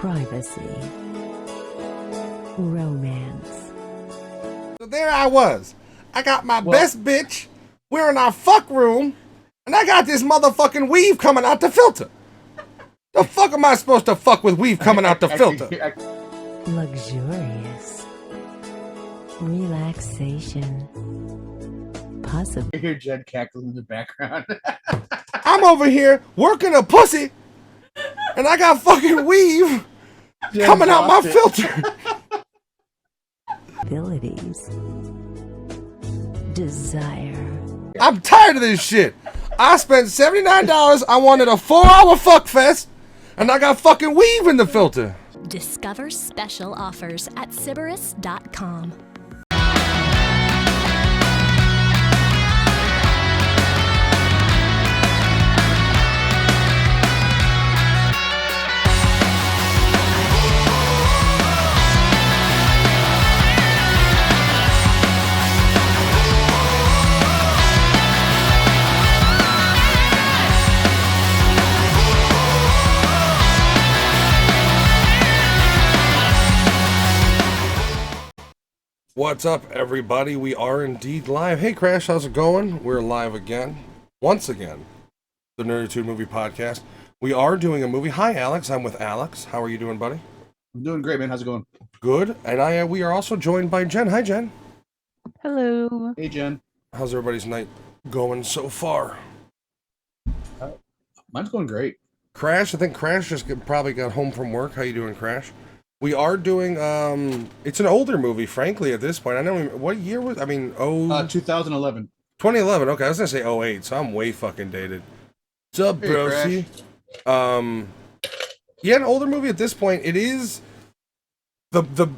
privacy, romance. So there I was. I got my best bitch. We're in our fuck room. And I got this motherfucking weave coming out the filter. The fuck am I supposed to fuck with weave coming out the filter? Luxurious. Relaxation. Possible. I hear Jen cackling in the background. I'm over here working a pussy. And I got fucking weave coming out my filter. Abilities. Desire. I'm tired of this shit. I spent $79. I wanted a 4-hour fuck fest. And I got fucking weave in the filter. Discover special offers at Sybaris.com. What's up, everybody? We are indeed live. Hey, Crash, how's it going? We're live again. Once again. The Nerdattude Movie Podcast. We are doing a movie. Hi, Alex. I'm with Alex. How are you doing, buddy? I'm doing great, man. How's it going? Good. And we are also joined by Jen. Hi, Jen. Hello. Hey, Jen. How's everybody's night going so far? Mine's going great. Crash, I think Crash just probably got home from work. How you doing, Crash? We are doing, it's an older movie, frankly, at this point. I know, what year was, 2011. 2011, okay, I was gonna say 08, so I'm way fucking dated. What's up, Hey, broski? Yeah, an older movie at this point. It is, the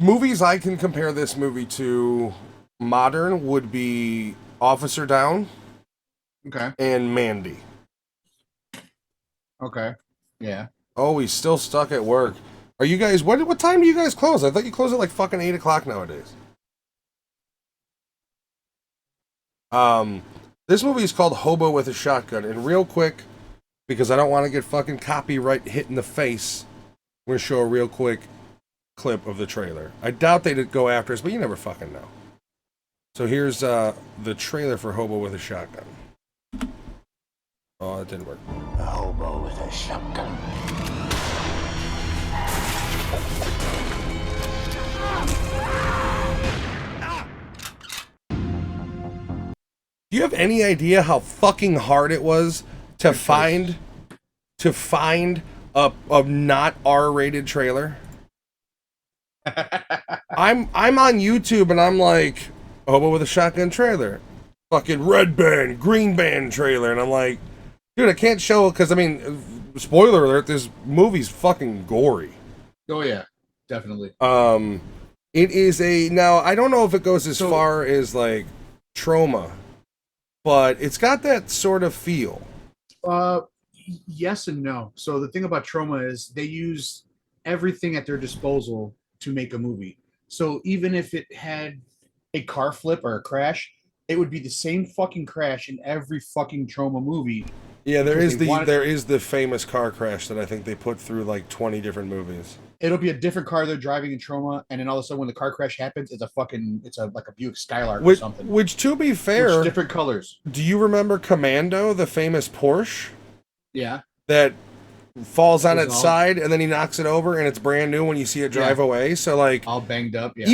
movies I can compare this movie to modern would be Officer Down. Okay. And Mandy. Okay. Yeah. Oh, he's still stuck at work. Are you guys, what time do you guys close? I thought you close at like fucking 8 o'clock nowadays. This movie is called Hobo With A Shotgun. And real quick, because I don't want to get fucking copyright hit in the face, we're going to show a real quick clip of the trailer. I doubt they'd go after us, but you never fucking know. So here's the trailer for Hobo With A Shotgun. Oh, that didn't work. A hobo with a shotgun. Do you have any idea how fucking hard it was to find a not R-rated trailer? I'm on YouTube and I'm like, Hobo With A Shotgun trailer, fucking red band, green band trailer, and I'm like, dude, I can't show it because spoiler alert, this movie's fucking gory. Oh yeah, definitely. It is now I don't know if it goes as far as like Trauma, but it's got that sort of feel. Yes and no. So the thing about Trauma is they use everything at their disposal to make a movie. So even if it had a car flip or a crash, it would be the same fucking crash in every fucking Trauma movie. Yeah, there is the famous car crash that I think they put through like 20 different movies. It'll be a different car they're driving in Trauma, and then all of a sudden when the car crash happens, it's like a Buick Skylark or something. Which to be fair, different colors. Do you remember Commando, the famous Porsche? Yeah. That falls on its side and then he knocks it over and it's brand new when you see it drive away. So like all banged up. Yeah.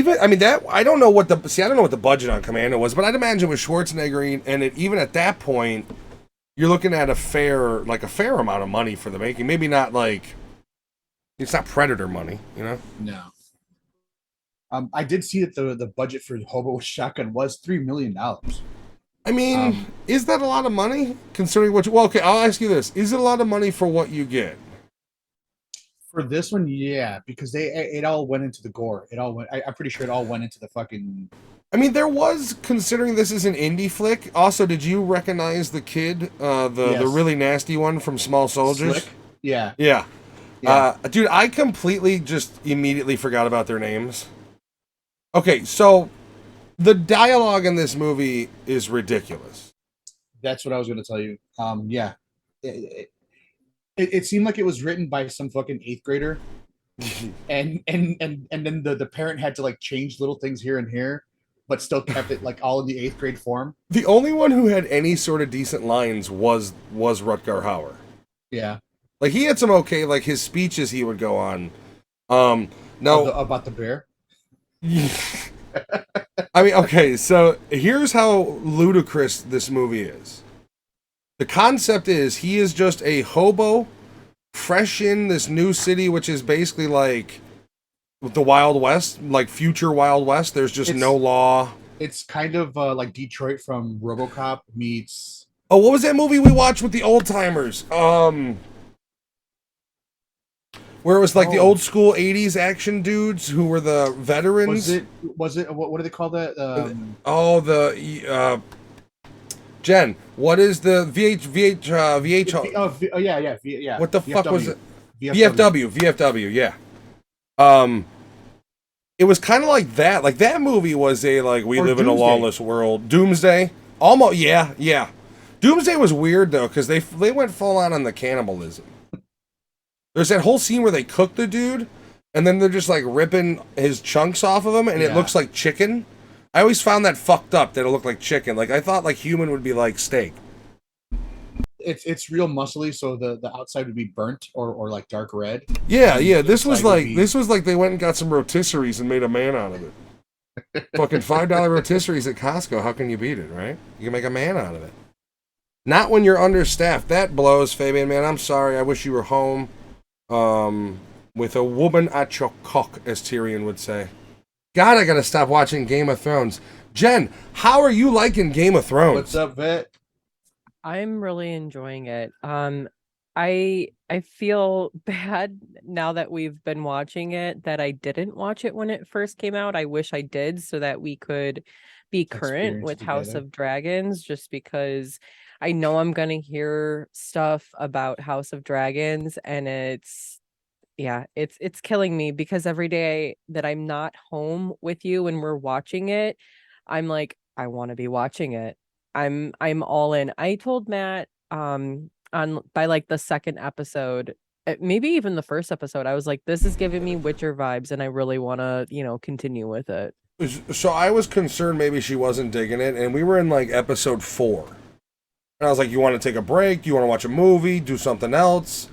I don't know what the budget on Commando was, but I'd imagine with Schwarzenegger and even at that point, you're looking at a fair amount of money for the making. Maybe not like, it's not Predator money, you know? No. I did see that the budget for Hobo with Shotgun was $3 million. I mean, is that a lot of money considering what you? Well, okay, I'll ask you this: is it a lot of money for what you get? For this one, yeah, because it all went into the gore. I'm pretty sure it all went into the fucking. I mean, there was, considering this is an indie flick. Also, did you recognize the kid, the really nasty one from Small Soldiers? Slick? Yeah. Yeah. Dude, I completely just immediately forgot about their names. Okay, so the dialogue in this movie is ridiculous. That's what I was going to tell you. Yeah. It seemed like it was written by some fucking 8th grader and then the parent had to like change little things here and here, but still kept it like all in the 8th grade form. The only one who had any sort of decent lines was Rutger Hauer. Yeah. Like he had some okay, like his speeches he would go on. Now About the bear. I mean, okay, so here's how ludicrous this movie is. The concept is he is just a hobo, fresh in this new city, which is basically like the Wild West, like future Wild West. There's just no law. It's kind of like Detroit from RoboCop meets. Oh, what was that movie we watched with the old timers? Where it was like the old school 80s action dudes who were the veterans. Was it what do they call that? Jen, what is the VH? Yeah. What the VFW. fuck was it? VFW. VFW, yeah. It was kind of like that. Like that movie was a like we live in a lawless world. Doomsday, almost, yeah. Doomsday was weird though because they went full on the cannibalism. There's that whole scene where they cook the dude, and then they're just like ripping his chunks off of him, and it looks like chicken. I always found that fucked up that it looked like chicken. Like I thought like human would be like steak. It's real muscly, so the outside would be burnt or like dark red. Yeah. This was like they went and got some rotisseries and made a man out of it. Fucking $5 rotisseries at Costco. How can you beat it, right? You can make a man out of it. Not when you're understaffed. That blows, Fabian, man. I'm sorry. I wish you were home. With a woman at your cock, as Tyrion would say. God, I gotta stop watching Game of Thrones. Jen, how are you liking Game of Thrones? What's up, Vet? I'm really enjoying it. I feel bad now that we've been watching it that I didn't watch it when it first came out. I wish I did so that we could be current with House of Dragons, just because I know I'm gonna hear stuff about House of Dragons, and it's killing me because every day that I'm not home with you and we're watching it, I'm like, I want to be watching it. I'm all in. I told Matt on by like the second episode, maybe even the first episode, I was like, this is giving me Witcher vibes, and I really want to continue with it. So I was concerned maybe she wasn't digging it, and we were in like episode 4. And I was like, you want to take a break? You want to watch a movie? Do something else?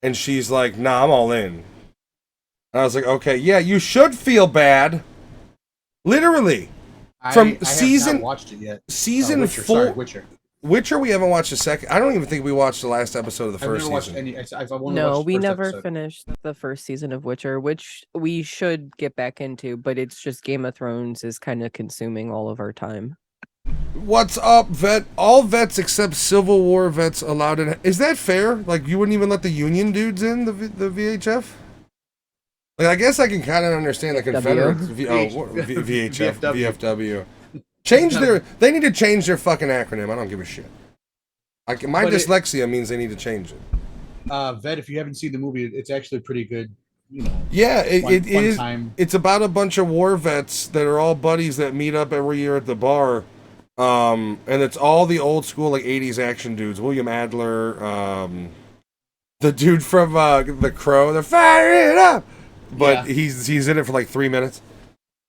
And she's like, nah, I'm all in. And I was like, okay, yeah, you should feel bad. Literally. I have not watched it yet. Season Witcher, 4. sorry, Witcher. Witcher, we haven't watched the second. I don't even think we watched the last episode of the first season. We never finished the first season of Witcher, which we should get back into, but it's just Game of Thrones is kind of consuming all of our time. What's up, vet? All vets except Civil War vets allowed in. Is that fair? Like, you wouldn't even let the Union dudes in the VHF? Like, I guess I can kind of understand the Confederates. VHF, VFW. They need to change their fucking acronym. I don't give a shit. My dyslexia means they need to change it. Vet, if you haven't seen the movie, it's actually pretty good. Yeah, it is. Time. It's about a bunch of war vets that are all buddies that meet up every year at the bar. And it's all the old school like 80s action dudes. William Adler, the dude from The Crow. They're firing it up, but he's in it for like 3 minutes.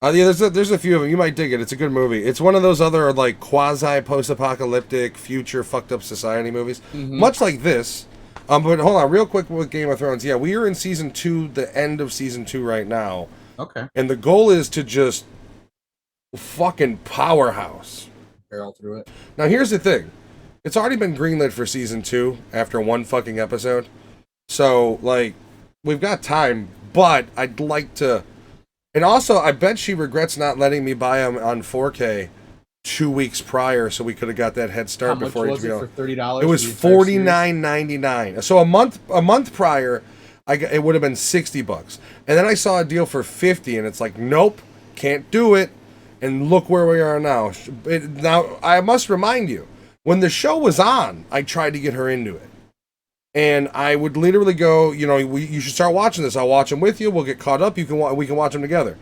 Yeah, there's a few of them. You might dig it. It's a good movie. It's one of those other like quasi post-apocalyptic future fucked up society movies, much like this. But hold on, real quick with Game of Thrones. Yeah, we are in season 2, the end of season 2 right now. Okay. And the goal is to just fucking powerhouse. Barrel through it. Now here's the thing. It's already been greenlit for season 2 after one fucking episode. So, like, we've got time, but I'd like to... And also, I bet she regrets not letting me buy them on 4K 2 weeks prior, so we could have got that head start before HBO. How much was it for $30? It was $49.99. So a month prior, it would have been $60. And then I saw a deal for $50, and it's like, nope, can't do it. And look where we are now. Now, I must remind you, when the show was on, I tried to get her into it. And I would literally go, you should start watching this. I'll watch them with you. We'll get caught up. We can watch them together.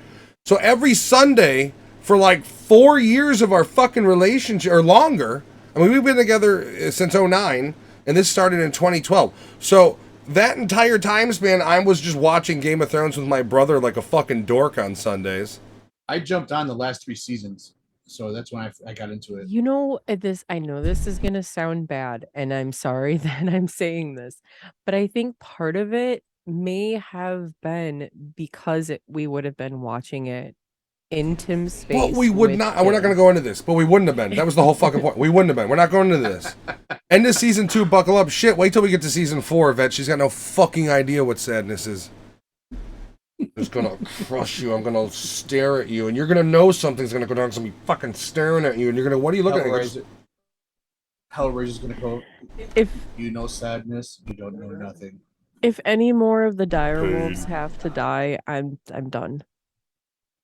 So every Sunday for like 4 years of our fucking relationship, or longer. I mean, we've been together since 2009, and this started in 2012. So that entire time span, I was just watching Game of Thrones with my brother like a fucking dork on Sundays. I jumped on the last 3 seasons, so that's when I got into it. You know, I know this is gonna sound bad, and I'm sorry that I'm saying this, but I think part of it may have been because we would have been watching it in Tim's space. Well, we would with not. We're not Tim. going to go into this, but we wouldn't have been. That was the whole fucking point. We wouldn't have been. We're not going into this. End of season 2, buckle up. Shit, wait till we get to season 4, Vet. She's got no fucking idea what sadness is. I'm just going to crush you. I'm going to stare at you, and you're going to know something's going to go down because I'm going to be fucking staring at you, and you're going to, what are you looking at? Hellraiser's gonna go. If You know sadness, you don't know nothing. if any more of the direwolves have to die, I'm done.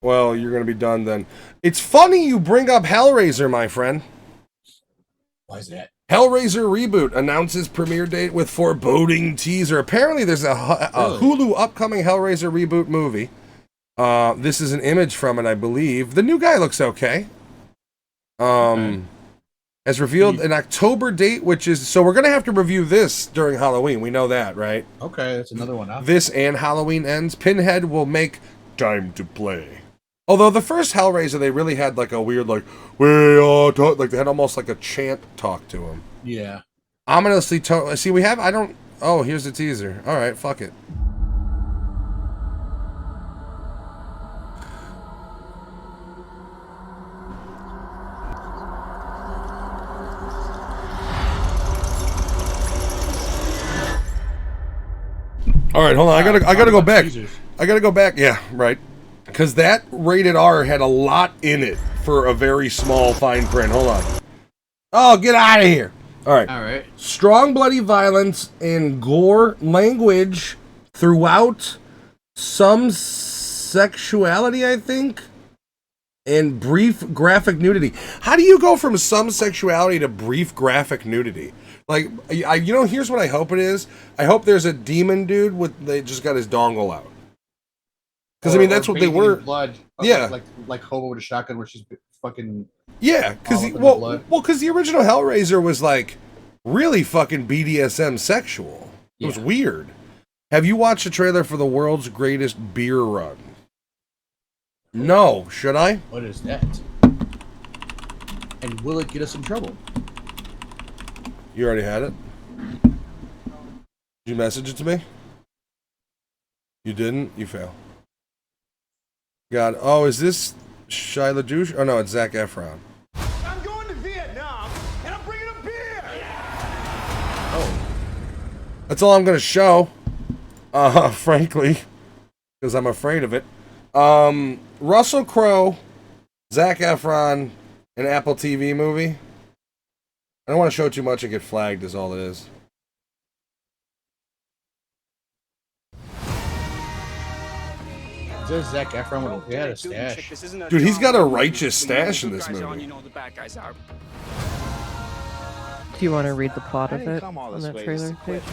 Well, you're going to be done then. It's funny you bring up Hellraiser, my friend. Why is that? Hellraiser reboot announces premiere date with foreboding teaser. Apparently, there's a Hulu upcoming Hellraiser reboot movie. This is an image from it, I believe. The new guy looks okay. Has revealed an October date, which is so we're gonna have to review this during Halloween. We know that, right? Okay, that's another one. Huh? This and Halloween ends. Pinhead will make time to play. Although the first Hellraiser, they really had like a weird like we are talk, like they had almost like a chant talk to him. Yeah. Ominously see we have I don't oh here's the teaser. All right, fuck it. All right, hold on. I gotta go back. I gotta go back. Yeah, right. Because that rated R had a lot in it for a very small fine print. Hold on. Oh, get out of here. All right. All right. Strong bloody violence and gore language throughout, some sexuality, I think, and brief graphic nudity. How do you go from some sexuality to brief graphic nudity? Like, here's what I hope it is. I hope there's a demon dude they just got his dongle out. Because I mean, that's what they were. Blood. Yeah. Like Hobo with a Shotgun, where she's fucking. Yeah, because because the original Hellraiser was like really fucking BDSM sexual. It was weird. Have you watched the trailer for the world's greatest beer run? No, should I? What is that? And will it get us in trouble? You already had it? Did you message it to me? You didn't? You fail. God. Oh, is this Shia LaDouche? Oh, no, it's Zac Efron. I'm going to Vietnam, and I'm bringing a beer! Oh. That's all I'm going to show. Frankly. Because I'm afraid of it. Russell Crowe, Zac Efron, an Apple TV movie. I don't want to show too much and get flagged is all it is. Is that Zac Efron with a stash? Dude, he's got a righteous stash in this movie. Do you want to read the plot of it on that trailer page?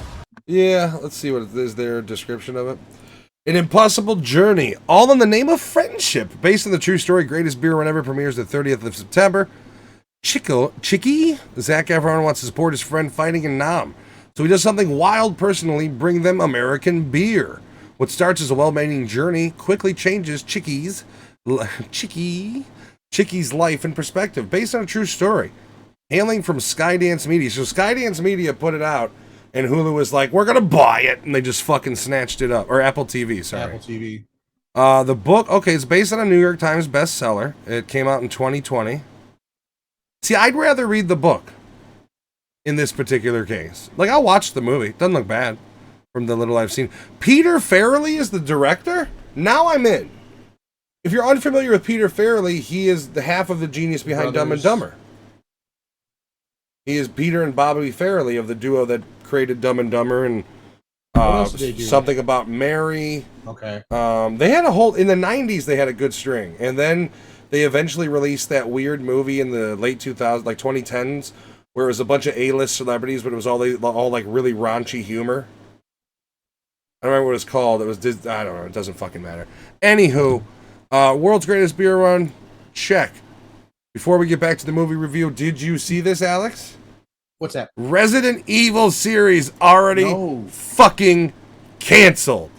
Yeah, let's see what is their description of it. An impossible journey, all in the name of friendship. Based on the true story, Greatest Beer Run Ever premieres the 30th of September. Chicky, Zac Efron wants to support his friend fighting in Nam. So he does something wild personally, bring them American beer. What starts as a well-meaning journey quickly changes Chicky's life and perspective. Based on a true story. Hailing from Skydance Media. So Skydance Media put it out, and Hulu was like, we're going to buy it. And they just fucking snatched it up. Or Apple TV, sorry. Apple TV. The book, okay, it's based on a New York Times bestseller. It came out in 2020. See, I'd rather read the book in this particular case. Like, I'll watch the movie. Doesn't look bad from the little I've seen. Peter Farrelly is the director? Now I'm in. If you're unfamiliar with Peter Farrelly, he is the half of the genius behind Dumb and Dumber. He is Peter and Bobby Farrelly of the duo that created Dumb and Dumber and Something About Mary. Okay. They had a whole, in the 90s, they had a good string. And then they eventually released that weird movie in the late 2000s, like 2010s, where it was a bunch of A-list celebrities, but it was all like really raunchy humor. I don't remember what it's called. It was, I don't know. It doesn't fucking matter. Anywho, World's Greatest Beer Run, check. Before we get back to the movie review, did you see this, Alex? What's that? Resident Evil series already No. fucking canceled.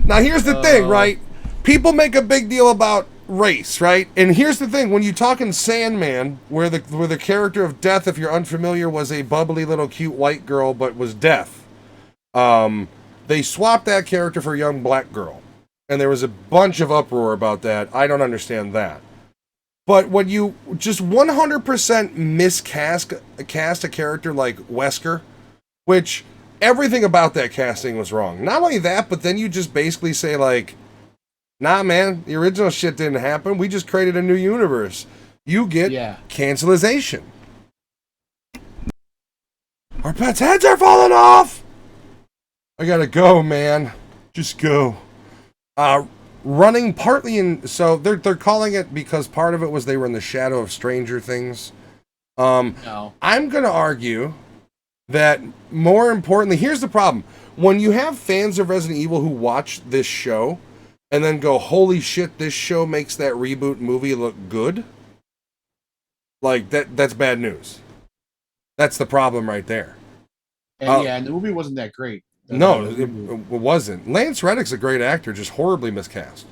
Now here's the thing, right? People make a big deal about race, right? And here's the thing: when you talk in Sandman, where the character of Death, if you're unfamiliar, was a bubbly little cute white girl but was deaf, they swapped that character for a young black girl, and there was a bunch of uproar about that. I don't understand that. But when you just 100% miscast a character like Wesker, which everything about that casting was wrong. Not only that, but then you just basically say like, nah, man, the original shit didn't happen. We just created a new universe. You get cancelization. Our pets' heads are falling off. I gotta go, man. Just go. Running partly in, so they're calling it because part of it was they were in the shadow of Stranger Things. No. I'm gonna argue that more importantly, here's the problem: when you have fans of Resident Evil who watch this show and then go, "Holy shit, this show makes that reboot movie look good," like that's bad news. That's the problem right there. And and the movie wasn't that great. No, it wasn't. Lance Reddick's a great actor, just horribly miscast.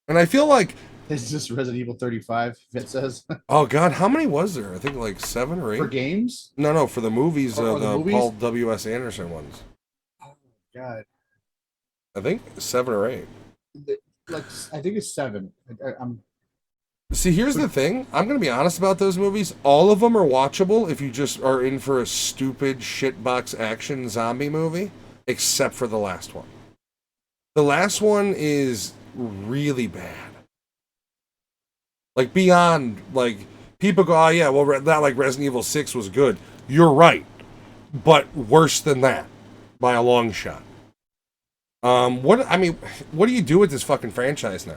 And I feel like it's just Resident Evil 35. It says. Oh God, how many was there? I think like 7 or 8 for games. No, for the movies. The movies? Paul W.S. Anderson ones. Oh God. I think 7 or 8. Like I think it's 7. I'm. See, here's the thing. I'm going to be honest about those movies. All of them are watchable if you just are in for a stupid shitbox action zombie movie, except for the last one. The last one is really bad. Like, beyond, like, people go, oh yeah, well, that like Resident Evil 6 was good. You're right. But worse than that. By a long shot. What do you do with this fucking franchise now?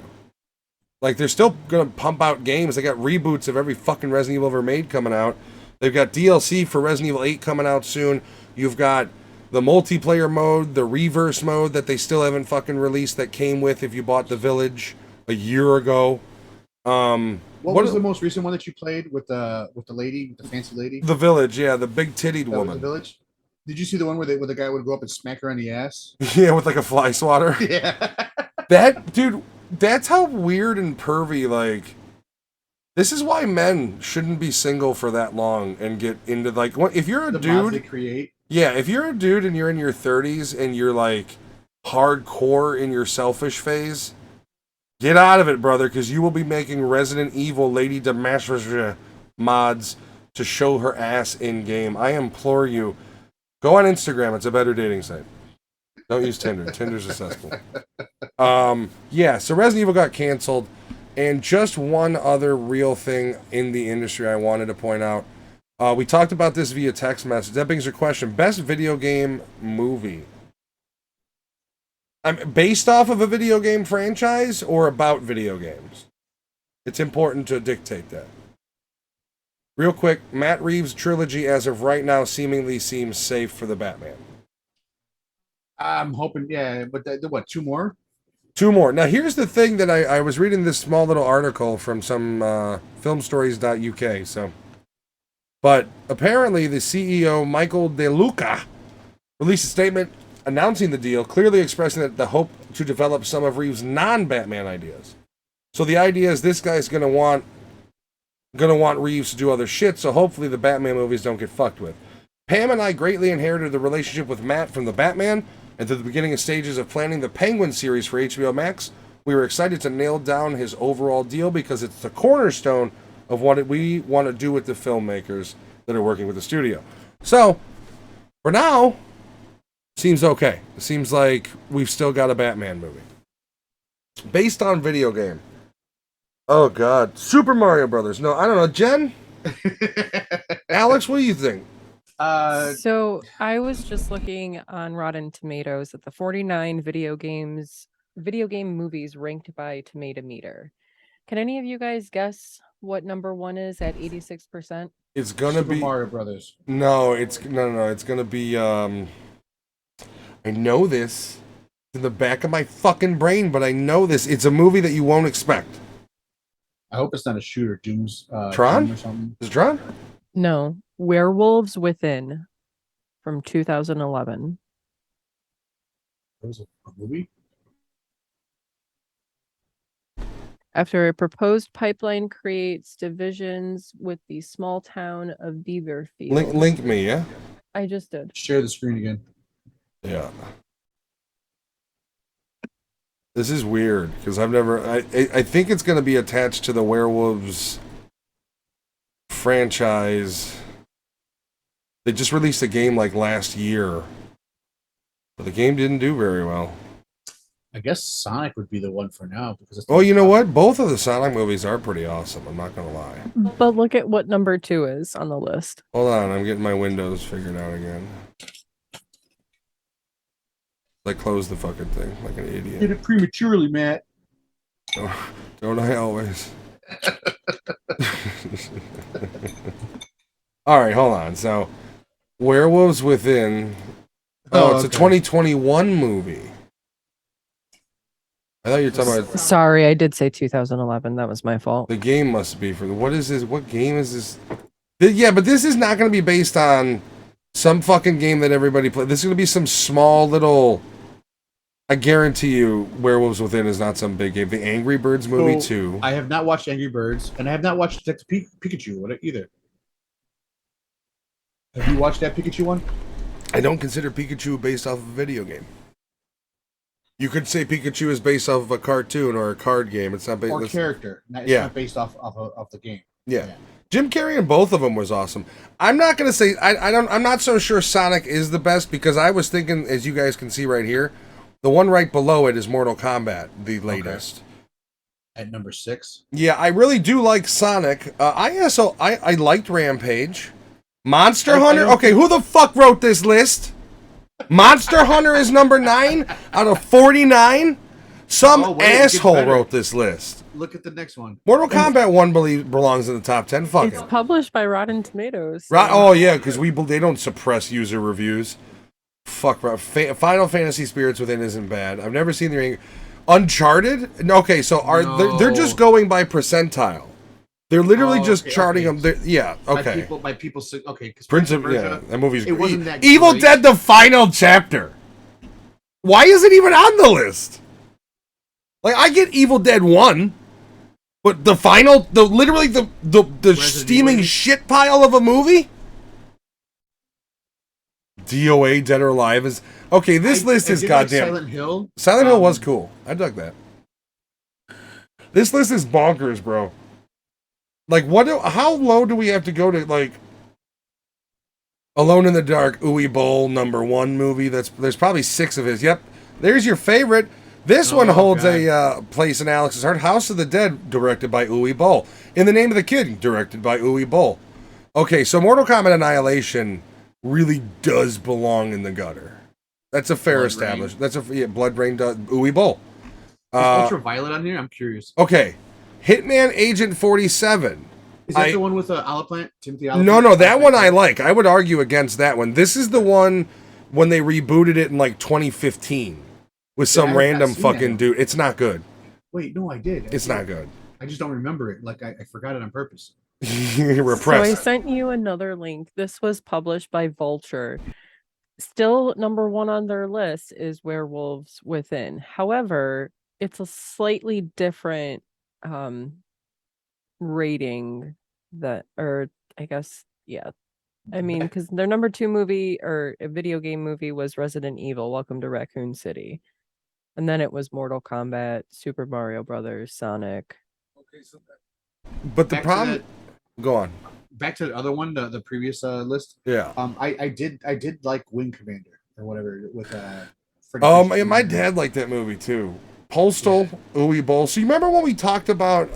Like, they're still gonna pump out games. They got reboots of every fucking Resident Evil ever made coming out. They've got DLC for Resident Evil 8 coming out soon. You've got the multiplayer mode, the reverse mode that they still haven't fucking released that came with if you bought the Village a year ago. What was the most recent one that you played with the lady, with the fancy lady? The Village, yeah, the big tittied woman. The Village. Did you see the one where the guy would go up and smack her on the ass? Yeah, with like a fly swatter. Yeah. That dude. That's how weird and pervy, like, this is why men shouldn't be single for that long and get into, like, if you're a dude, they create. Yeah, if you're a dude and you're in your 30s and you're, like, hardcore in your selfish phase, get out of it, brother, because you will be making Resident Evil Lady Dimitrescu mods to show her ass in-game. I implore you, go on Instagram. It's a better dating site. Don't use Tinder. Tinder's accessible. Yeah, so Resident Evil got canceled. And just one other real thing in the industry I wanted to point out. We talked about this via text message. That brings your question. Best video game movie. Based off of a video game franchise or about video games? It's important to dictate that. Real quick, Matt Reeves' trilogy as of right now seemingly seems safe for the Batman. I'm hoping, yeah, but what, 2 more? 2 more. Now, here's the thing that I was reading this small little article from some filmstories.uk. But apparently, the CEO, Michael De Luca, released a statement announcing the deal, clearly expressing that the hope to develop some of Reeves' non-Batman ideas. So the idea is this guy's gonna want Reeves to do other shit. So hopefully, the Batman movies don't get fucked with. Pam and I greatly inherited the relationship with Matt from the Batman. And to the beginning of stages of planning the Penguin series for HBO Max, we were excited to nail down his overall deal because it's the cornerstone of what we want to do with the filmmakers that are working with the studio. So, for now, seems okay. It seems like we've still got a Batman movie. Based on video game. Oh, God. Super Mario Brothers. No, I don't know. Jen? Alex, what do you think? So I was just looking on Rotten Tomatoes at the 49 video game movies ranked by Tomato Meter. Can any of you guys guess what number 1 is at 86%? It's gonna be Super Mario Brothers. No, it's gonna be I know this in the back of my fucking brain, but I know this. It's a movie that you won't expect. I hope it's not a shooter. Doom's Tron? Doom or something. Is it Tron? No, Werewolves Within from 2011. It was a movie. After a proposed pipeline creates divisions with the small town of Beaverfield. Link me, yeah? I just did. Share the screen again. Yeah. This is weird because I've never. I think it's going to be attached to the Werewolves franchise. They just released a game like last year, but the game didn't do very well. I guess Sonic would be the one for now because. It's Oh, you know what? Both of the Sonic movies are pretty awesome. I'm not going to lie. But look at what number 2 is on the list. Hold on, I'm getting my windows figured out again. I closed the fucking thing like an Did idiot. it prematurely, Matt. Don't I always? All right, hold on. So, Werewolves Within. Oh, it's a 2021 movie. I thought you were talking about Sorry, I did say 2011. That was my fault. the game. Must be for what is this? What game is this? Yeah, but this is not going to be based on some fucking game that everybody plays. This is going to be some small little. I guarantee you, Werewolves Within is not some big game. The Angry Birds movie too. I have not watched Angry Birds, and I have not watched Detective Pikachu either. Have you watched that Pikachu one? I don't consider Pikachu based off of a video game. You could say Pikachu is based off of a cartoon or a card game. It's not based Or character. It's Yeah. not based off of the game. Yeah. Jim Carrey in both of them was awesome. I'm not gonna say I'm not so sure Sonic is the best because I was thinking, as you guys can see right here, the one right below it is Mortal Kombat, the latest. At number 6. Yeah, I really do like Sonic. I liked Rampage. Monster Hunter. Okay, who the fuck wrote this list? Monster Hunter is number 9 out of 49. Some Oh, wait, it gets asshole better. wrote this list. Look at the next one. Mortal Kombat 1 belongs in the top 10. Fuck It's it. published by Rotten Tomatoes. Oh yeah, because they don't suppress user reviews. Fuck, bro. Final Fantasy Spirits Within isn't bad. I've never seen the Uncharted. Okay, so they're just going by percentile. They're literally just charting them. Yeah, okay. By people. Okay, because Prince of that movie's it wasn't that Evil great. Dead: The Final Chapter. Why is it even on the list? Like, I get Evil Dead 1, but the steaming Evil. shit pile of a movie. DOA Dead or Alive is okay. This list is goddamn. Silent Hill. Silent Hill was cool. I dug that. This list is bonkers, bro. Like, how low do we have to go to, like, Alone in the Dark, Uwe Boll, number 1 movie? There's probably 6 of his. Yep. There's your favorite. This one holds a place in Alex's heart. House of the Dead, directed by Uwe Boll. In the Name of the Kid, directed by Uwe Boll. Okay, so Mortal Kombat Annihilation really does belong in the gutter. That's a fair establishment. That's Blood Rain, Uwe Boll. Is Ultraviolet on here? I'm curious. Okay, Hitman Agent 47. Is that the one with Timothy Olyphant? No, that one I like. I would argue against that one. This is the one when they rebooted it in like 2015 with some random fucking dude. It's not good. Wait, no, I did. It's not good. I just don't remember it. Like I forgot it on purpose. You're repressed. So I sent you another link. This was published by Vulture. Still number 1 on their list is Werewolves Within. However, it's a slightly different rating I guess, yeah. I mean, because their number 2 movie or a video game movie was Resident Evil, Welcome to Raccoon City. And then it was Mortal Kombat, Super Mario Brothers, Sonic. Okay, so but the problem... Go on. Back to the other one, the previous list. Yeah. I did like Wing Commander or whatever with my dad liked that movie too. Postal, Uwe Boll. So you remember when we talked about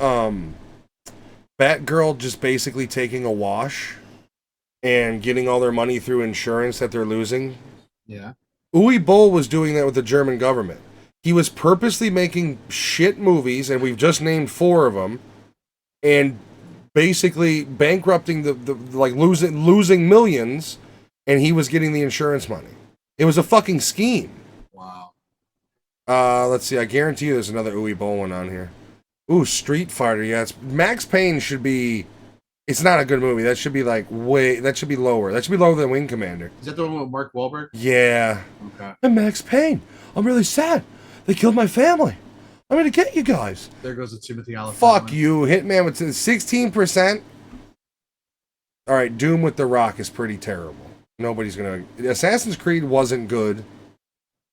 Batgirl just basically taking a wash and getting all their money through insurance that they're losing? Yeah. Uwe Boll was doing that with the German government. He was purposely making shit movies, and we've just named 4 of them, and basically bankrupting losing millions, and he was getting the insurance money. It was a fucking scheme. Wow. Let's see. I guarantee you there's another Uwe Boll one on here. Ooh, Street Fighter. Yeah, Max Payne should be. It's not a good movie. That should be like way. That should be lower. That should be lower than Wing Commander. Is that the one with Mark Wahlberg? Yeah. Okay. I'm Max Payne. I'm really sad. They killed my family. I'm gonna get you guys. There goes the Timothy Olyphant. Fuck you, Hitman with 16%. All right, Doom with The Rock is pretty terrible. Nobody's gonna. Assassin's Creed wasn't good.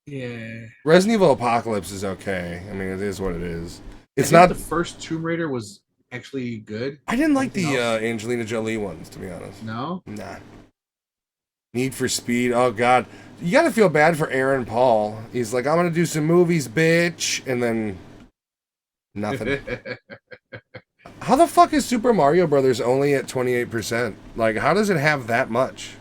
Yeah. Resident Evil Apocalypse is okay. I mean, it is what it is. It's I think not. the first Tomb Raider was actually good. I didn't like the Anything else? Angelina Jolie ones, to be honest. No. Nah. Need for Speed. Oh God, you gotta feel bad for Aaron Paul. He's like, I'm gonna do some movies, bitch, and then nothing. How the fuck is Super Mario Brothers only at 28%? Like, how does it have that much?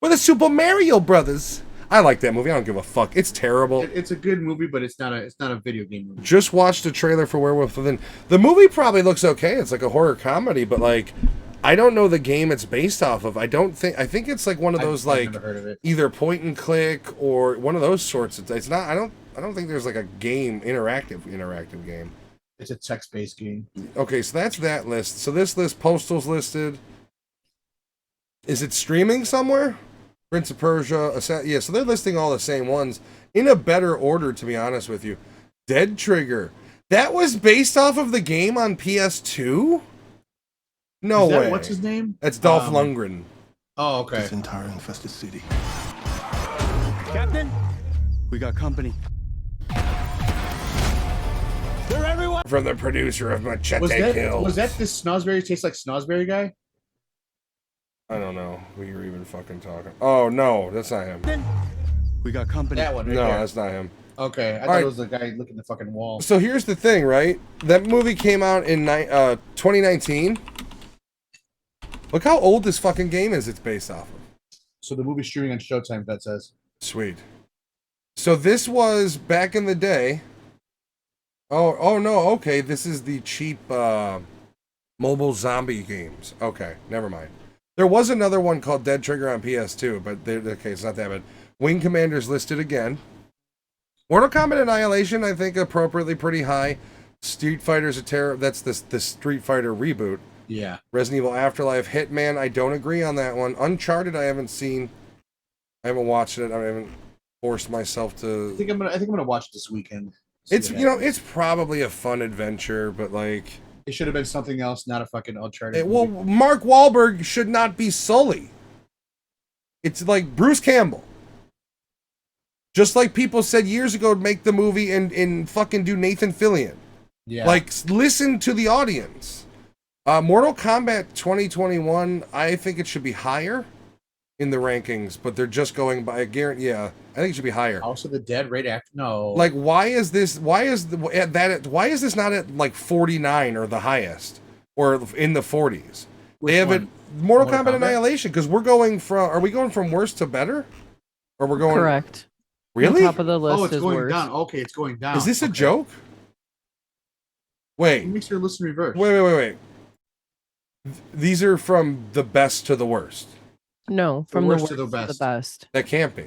We're the Super Mario Brothers. I like that movie. I don't give a fuck. It's terrible. It's a good movie, but it's not a video game movie. Just watched the trailer for Werewolf Within. The movie probably looks okay. It's like a horror comedy, but like, I don't know the game it's based off of. I think it's like one of those I've like never heard of it. either point and click or one of those sorts. It's not. I don't think there's like a game interactive game. It's a text-based game. Okay, so that's that list. So this list, Postal's listed. Is it streaming somewhere? Prince of Persia, yeah, so they're listing all the same ones in a better order, to be honest with you. Dead Trigger. That was based off of the game on PS2? No way. What's his name? That's Dolph Lundgren. Oh, okay. This entire infested city. Captain, We got company. they're everywhere. From the producer of Machete Kills. Was that this Snosberry tastes like Snosberry guy? I don't know who you're even fucking talking. Oh, no, that's not him. We got company. That one right No, there. that's not him. Okay, I thought right. it was the guy looking at the fucking wall. So here's the thing, right? That movie came out in 2019. Look how old this fucking game is it's based off of. So the movie's streaming on Showtime, that says. Sweet. So this was back in the day. Oh no, okay. This is the cheap mobile zombie games. Okay, never mind. There was another one called Dead Trigger on PS2, but okay, it's not that bad. Wing Commander's listed again. Mortal Kombat Annihilation, I think, appropriately pretty high. Street Fighter's a terror. That's the Street Fighter reboot. Yeah. Resident Evil Afterlife, Hitman, I don't agree on that one. Uncharted, I haven't seen. I haven't watched it. I haven't forced myself to. I think I'm gonna watch it this weekend. It's it's probably a fun adventure, but like it should have been something else, not a fucking Uncharted. well, Mark Wahlberg should not be Sully. It's like Bruce Campbell. Just like people said years ago to make the movie and fucking do Nathan Fillion. Yeah. Like, listen to the audience. Mortal Kombat 2021, I think it should be higher in the rankings, but they're just going by, I think it should be higher. House of the Dead right after. No. Like, why is this not at like 49 or the highest or in the 40s? Which They have one? it Mortal Mortal Kombat Kombat? Annihilation because are we going from worse to better? Or we're going Correct. Really? The top of the list Oh, it's is going worse. down. Okay, it's going down. Is this a Okay. joke? It Wait. makes your list in reverse. Wait. These are from the best to the worst. No, from the worst worst to the to the best. best. That can't be.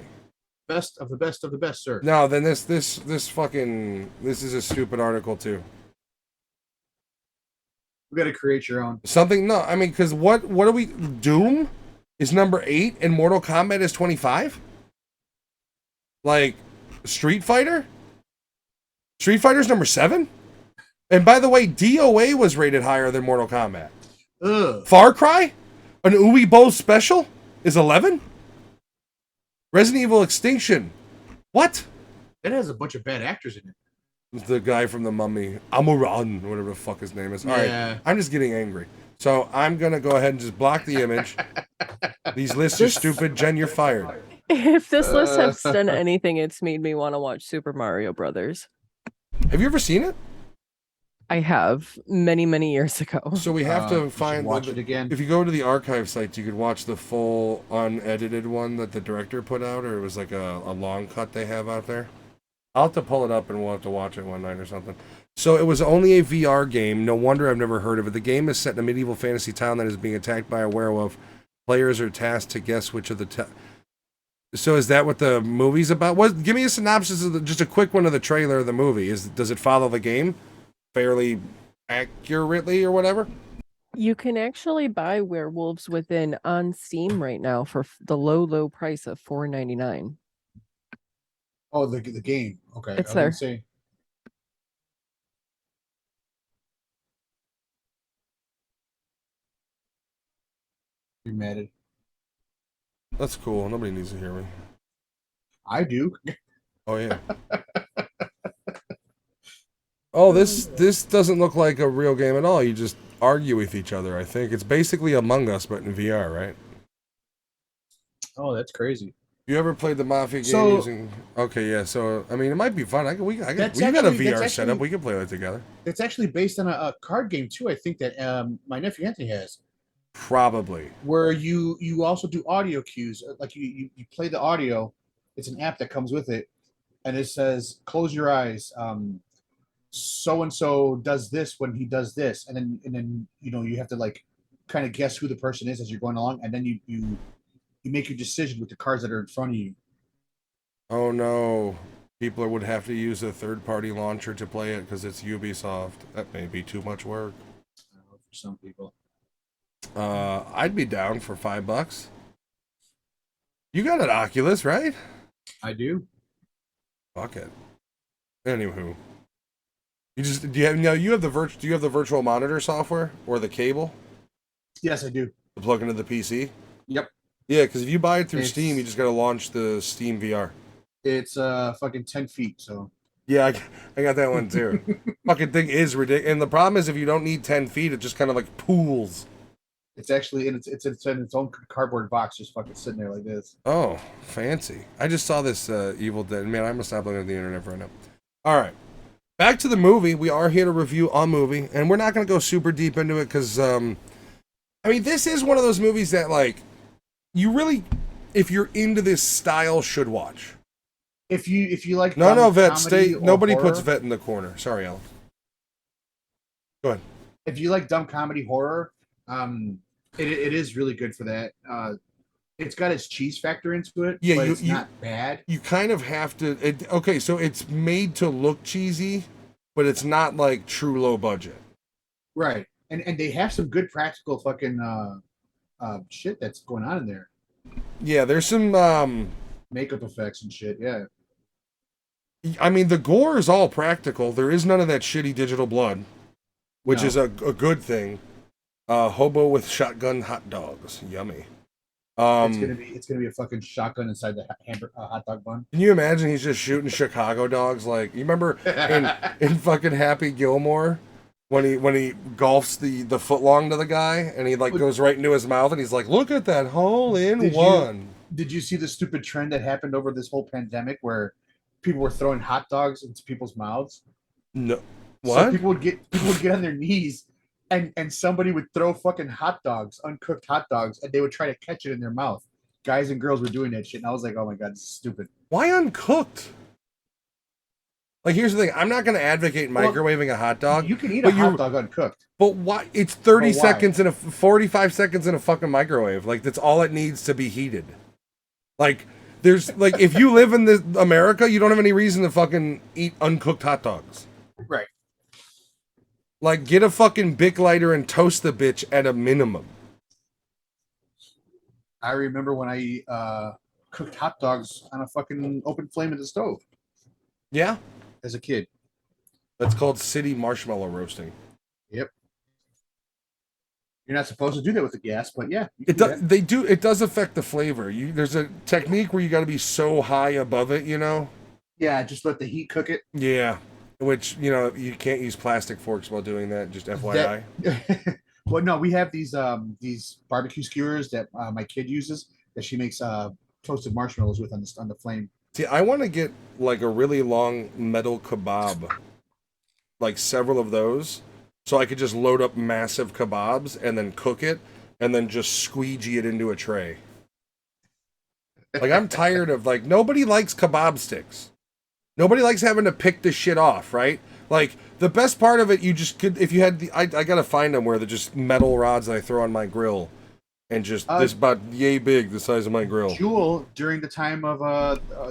Best of the best of the best, sir. No, then this is a stupid article too. You got to create your own. Because what are we? Doom is number 8 and Mortal Kombat is 25. Like Street Fighter's number 7. And by the way, DOA was rated higher than Mortal Kombat. Ugh. Far Cry, an Uwe special, is 11. Resident Evil Extinction, what? It has a bunch of bad actors in it. The guy from The Mummy, Amuran, whatever the fuck his name is. All Yeah. right, I'm just getting angry. So I'm going to go ahead and just block the image. These lists are stupid. Jen, you're fired. If this list has done anything, it's made me want to watch Super Mario Brothers. Have you ever seen it? I have many, many years ago. So we have to You should find... watch it again. If you go to the archive sites, you could watch the full unedited one that the director put out, or it was like a long cut they have out there. I'll have to pull it up and we'll have to watch it one night or something. So it was only a VR game. No wonder I've never heard of it. The game is set in a medieval fantasy town that is being attacked by a werewolf. Players are tasked to guess which of the... So is that what the movie's about? Give me a synopsis of just a quick one of the trailer of the movie. Does it follow the game? fairly accurately or whatever. You can actually buy Werewolves Within on Steam right now for the low price of $4.99. Oh, the game. Okay, It's I was there. gonna say. You mad at? That's cool. Nobody needs to hear me. I do. Oh yeah. Oh, this doesn't look like a real game at all. You just argue with each other. I think it's basically Among Us, but in VR, right? Oh, that's crazy. You ever played the Mafia game So- using? Okay, yeah. So I mean, it might be fun. We got a That's VR actually- setup. We can play that together. It's actually based on a card game too. I think that my nephew Anthony has, Probably. where you also do audio cues. Like you play the audio. It's an app that comes with it, and it says, "Close your eyes. So and so does this when he does this," and then you have to like kind of guess who the person is as you're going along, and then you make your decision with the cards that are in front of you. Oh no. People would have to use a third-party launcher to play it because it's Ubisoft. That may be too much work. I don't know, for some people. I'd be down for $5. You got an Oculus, right? I do. Fuck it. Anywho, do you have the virtual monitor software or the cable Yes, I do. to plug into the PC? Yep. Yeah, because if you buy it through It's- Steam, you just gotta launch the Steam VR. It's fucking 10 feet. So Yeah, I got that one too. Fucking thing is ridiculous, and the problem is if you don't need 10 feet, it just kind of like pools. it's actually in its own cardboard box, just fucking sitting there like this. Oh, fancy! I just saw this Evil Dead. Man, I'm gonna stop looking at the internet right now. All right, back to the movie. We are here to review a movie, and we're not gonna go super deep into it because, I mean, this is one of those movies that like you really, if you're into this style, should watch. If you like No, Vet, comedy stay. or Nobody horror, puts Vet in the corner. Sorry, Alex. Go ahead. if you like dumb comedy horror, it is really good for that. It's got its cheese factor into it, Yeah, but you- it's you- not bad. You kind of have to. Okay, so it's made to look cheesy, but it's not like true low budget. Right. And they have some good practical fucking shit that's going on in there. Yeah, there's some. Makeup effects and shit. Yeah. I mean, the gore is all practical. There is none of that shitty digital blood, which No. is a good thing. Hobo with shotgun hot dogs, yummy. It's gonna be a fucking shotgun inside the hot dog bun. Can you imagine he's just shooting Chicago dogs? Like you remember in fucking Happy Gilmore when he golfs the footlong to the guy and he like goes right into his mouth and he's like, look at that hole in one. Did you see the stupid trend that happened over this whole pandemic where people were throwing hot dogs into people's mouths? No, So what? people would get on their knees and somebody would throw fucking hot dogs, uncooked hot dogs, and they would try to catch it in their mouth. Guys and girls were doing that shit, and I was like, oh my god, this is stupid. Why uncooked? Like here's the thing, I'm not going to advocate microwaving a hot dog. You can eat but a hot dog uncooked. But why? It's 30 But why? seconds in 45 seconds in a fucking microwave. Like that's all it needs to be heated. Like there's like if you live in America, you don't have any reason to fucking eat uncooked hot dogs. Right. Like get a fucking Bic lighter and toast the bitch at a minimum. I remember when I cooked hot dogs on a fucking open flame in the stove Yeah, as a kid. that's called city marshmallow roasting. Yep. You're not supposed to do that with the gas, but yeah. you It can do does. that. They do. It does affect the flavor. There's a technique where you got to be so high above it. You know. Yeah, just let the heat cook it. Yeah. Which you can't use plastic forks while doing that. Just FYI. Well, no, we have these barbecue skewers that my kid uses that she makes toasted marshmallows with on the flame. See, I want to get like a really long metal kebab, like several of those, so I could just load up massive kebabs and then cook it and then just squeegee it into a tray. Like I'm tired of like nobody likes kebab sticks. Nobody likes having to pick this shit off, right? Like the best part of it, you just could if you had I gotta find them where they're just metal rods that I throw on my grill, and just this about yay big, the size of my grill. Jewel, during the time of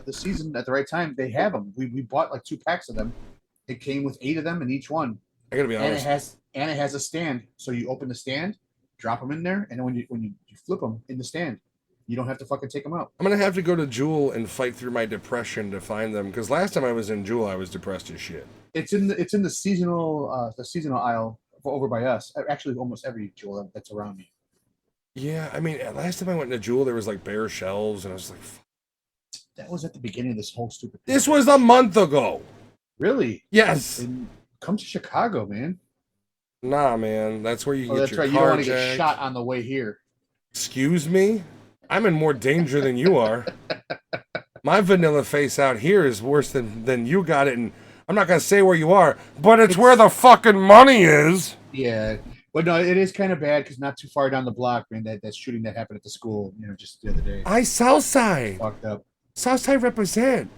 the season, at the right time, they have them. We bought like 2 packs of them. It came with 8 of them in each one. I gotta be And honest. it has a stand. So you open the stand, drop them in there, and then when you flip them in the stand, you don't have to fucking take them out. I'm gonna have to go to Jewel and fight through my depression to find them because last time I was in Jewel, I was depressed as shit. It's in the seasonal aisle over by us. Actually, almost every jewel that's around me. Yeah, I mean, last time I went into Jewel, there was like bare shelves, and I was like, That was at the beginning of this whole stupid thing. "This was a month ago." Really? Yes. And come to Chicago, man. Nah, man, that's where you Oh, get that's your right. You don't car want to get jacked. shot on the way here. Excuse me? I'm in more danger than you are. My vanilla face out here is worse than you got it, and I'm not gonna say where you are, but it's where the fucking money is. Yeah, but no, it is kind of bad because not too far down the block, man. That shooting that happened at the school, just the other day. I Southside. Fucked up. Southside represent.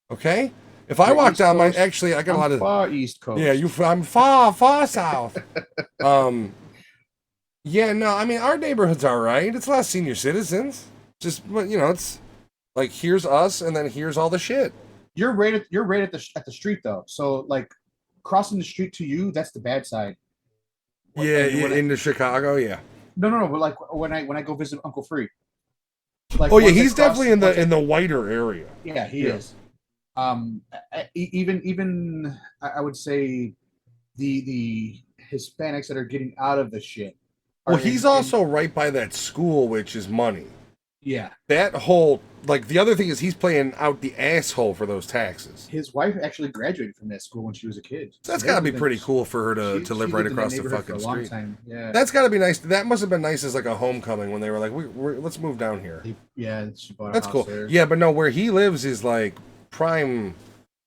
Okay? If I You're walk East down my Coast, actually I got a I'm lot of far East Coast. yeah, I'm far south. Yeah, no, I mean our neighborhood's all right. It's a lot of senior citizens. Just it's like here's us and then here's all the shit. You're right at the street though. So like crossing the street to you, that's the bad side. Yeah, When into Chicago, yeah. no. But like when I go visit Uncle Free. Like Oh yeah, once I he's cross- definitely in once I- the whiter area. Yeah, he Yeah. is. Even I would say the Hispanics that are getting out of the shit. Well, are he's in- also right by that school, which is money. yeah. That whole the other thing is he's playing out the asshole for those taxes. His wife actually graduated from that school when she was a kid. So that's they got to be lived in- pretty cool for her to she live right lived in that across the neighborhood fucking for a long street. time. Yeah. That's got to be nice. That must have been nice as like a homecoming when they were like, let's move down here. Yeah, she bought a That's house cool. there. Yeah, but no, where he lives is like prime.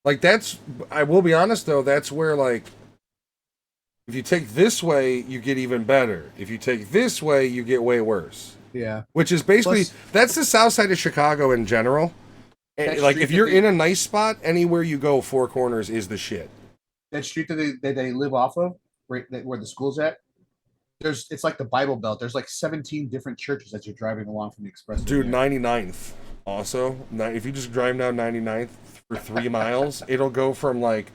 Like that's. I will be honest though. That's where like. If you take this way, you get even better. If you take this way, you get way worse. Yeah. Which is basically Plus- that's the south side of Chicago in general. And That like street if that you're they- in a nice spot, anywhere you go, Four Corners is the shit. That street that they live off of, right where the school's at. It's like the Bible Belt. There's like 17 different churches as you're driving along from the expressway. Dude, there. 99th. Also, if you just drive down 99th for 3 miles, it'll go from like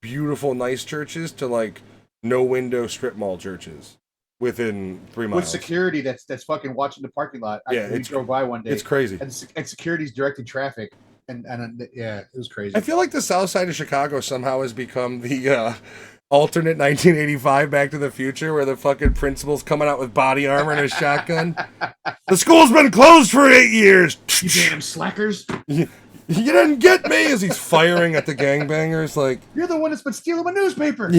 beautiful, nice churches to like no window strip mall churches within 3 miles. with security that's fucking watching the parking lot. Yeah, we it's- drove by one day. It's crazy. and security's directing traffic, and yeah, it was crazy. I feel like the south side of Chicago somehow has become the alternate 1985 Back to the Future, where the fucking principal's coming out with body armor and a shotgun. The school's been closed for 8 years. You damn slackers! You didn't get me as he's firing at the gangbangers. Like, You're the one that's been stealing my newspaper.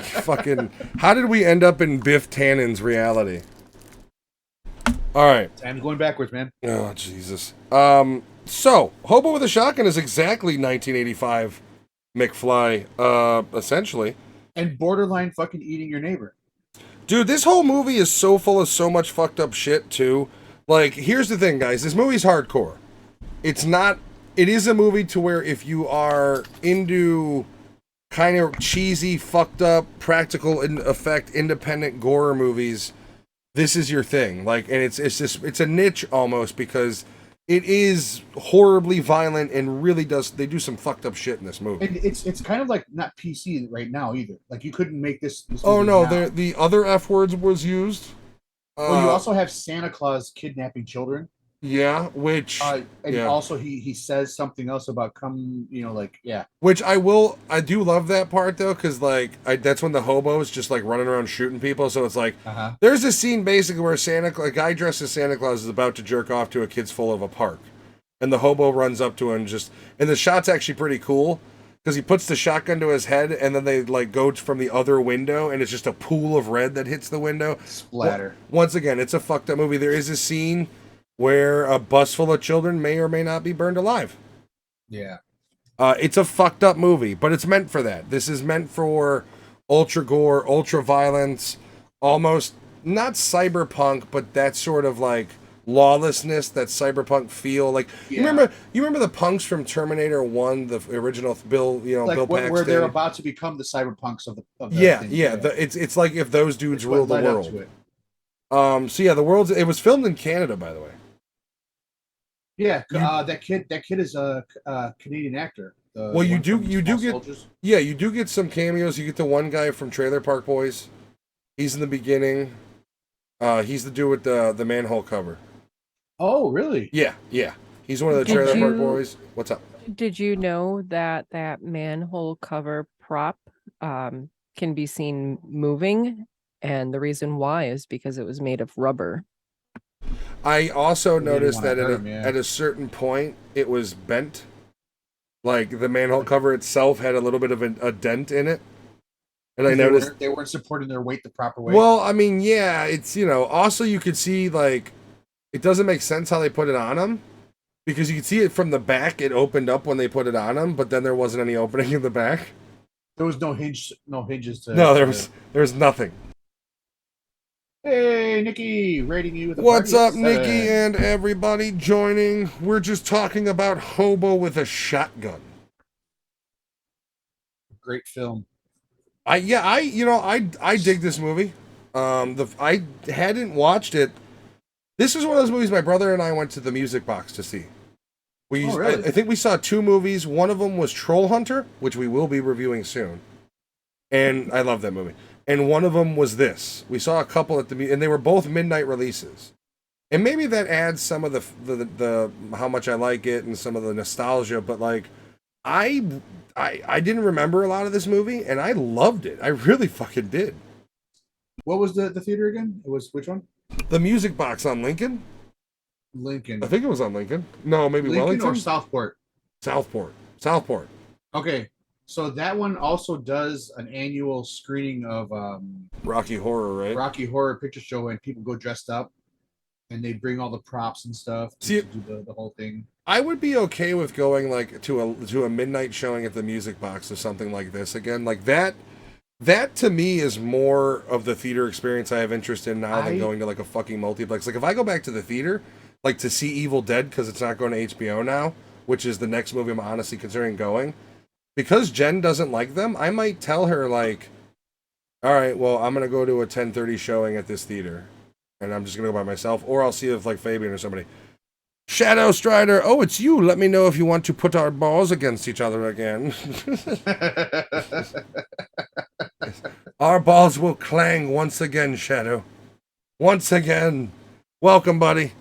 fucking, how did we end up in Biff Tannen's reality? All right. I'm going backwards, man. Oh, Jesus. So, Hobo with a Shotgun is exactly 1985 McFly, essentially. And borderline fucking eating your neighbor. Dude, this whole movie is so full of so much fucked up shit, too. Like, here's the thing, guys. This movie's hardcore. It's not... It is a movie to where if you are into kind of cheesy, fucked up, practical effect, independent gore movies, this is your thing. Like, and it's a niche almost because it is horribly violent and really they do some fucked up shit in this movie. And it's kind of like not PC right now either. Like you couldn't make this Oh movie no, now. the other F words was used. Well, you also have Santa Claus kidnapping children. Yeah, which And yeah. also he says something else about Which I do love that part though, because like that's when the hobo's just like running around shooting people. So it's like there's a scene basically where a guy dressed as Santa Claus is about to jerk off to a kid's full of a park, and the hobo runs up to him and the shot's actually pretty cool because he puts the shotgun to his head and then they like go from the other window and it's just a pool of red that hits the window. Splatter. Once again, it's a fucked up movie. There is a scene where a bus full of children may or may not be burned alive. Yeah. It's a fucked up movie, but it's meant for that. This is meant for ultra gore, ultra violence, almost not cyberpunk, but that sort of like lawlessness, that cyberpunk feel. Like you remember the punks from Terminator 1, the original Bill Paxton, where they're about to become the cyberpunks of the thing. It's like if those dudes It's what rule the led up world. to it. So yeah, it was filmed in Canada, by the way. Yeah, that kid is a Canadian actor. Well, you one do from you do Small get Soldiers? yeah, you do get some cameos. You get the one guy from Trailer Park Boys. He's in the beginning. He's the dude with the manhole cover. Oh, really? Yeah, yeah. He's one of the Did Trailer Park you- Boys. What's up? Did you know that that manhole cover prop can be seen moving? And the reason why is because it was made of rubber. I also They didn't noticed wanna that hurt him, yeah. at a certain point it was bent. Like the manhole cover itself had a little bit of a dent in it. And I noticed they weren't supporting their weight the proper way. well, I mean, yeah, it's also you could see like it doesn't make sense how they put it on him because you could see it from the back. It opened up when they put it on him, but then there wasn't any opening in the back. there was no hinges to. No, there was nothing. Hey, Nikki, rating you with a What's party up, at Nikki 7. and everybody joining? We're just talking about Hobo with a Shotgun. Great film. I dig this movie. I hadn't watched it. This is one of those movies my brother and I went to the Music Box to see. Oh, really? I think we saw 2 movies. One of them was Troll Hunter, which we will be reviewing soon. And I love that movie. And one of them was this. We saw a couple at and they were both midnight releases. And maybe that adds some of the how much I like it and some of the nostalgia, but like I didn't remember a lot of this movie and I loved it. I really fucking did. What was the theater again? It was which one? The Music Box on Lincoln? Lincoln. I think it was on Lincoln. No, maybe Lincoln Wellington or Southport. Southport. Okay, so that one also does an annual screening of Rocky Horror, right? Rocky Horror Picture Show, and people go dressed up, and they bring all the props and stuff See, to do the whole thing. I would be okay with going like to a midnight showing at the Music Box or something like this again. Like that to me is more of the theater experience I have interest in now than going to like a fucking multiplex. Like if I go back to the theater, like to see Evil Dead because it's not going to HBO now, which is the next movie I'm honestly considering going. Because Jen doesn't like them, I might tell her like, all right, well, I'm gonna go to a 10:30 showing at this theater, and I'm just gonna go by myself, or I'll see if like Fabian or somebody. Shadow Strider, oh, it's you. Let me know if you want to put our balls against each other again. Our balls will clang once again, Shadow. Once again. Welcome, buddy.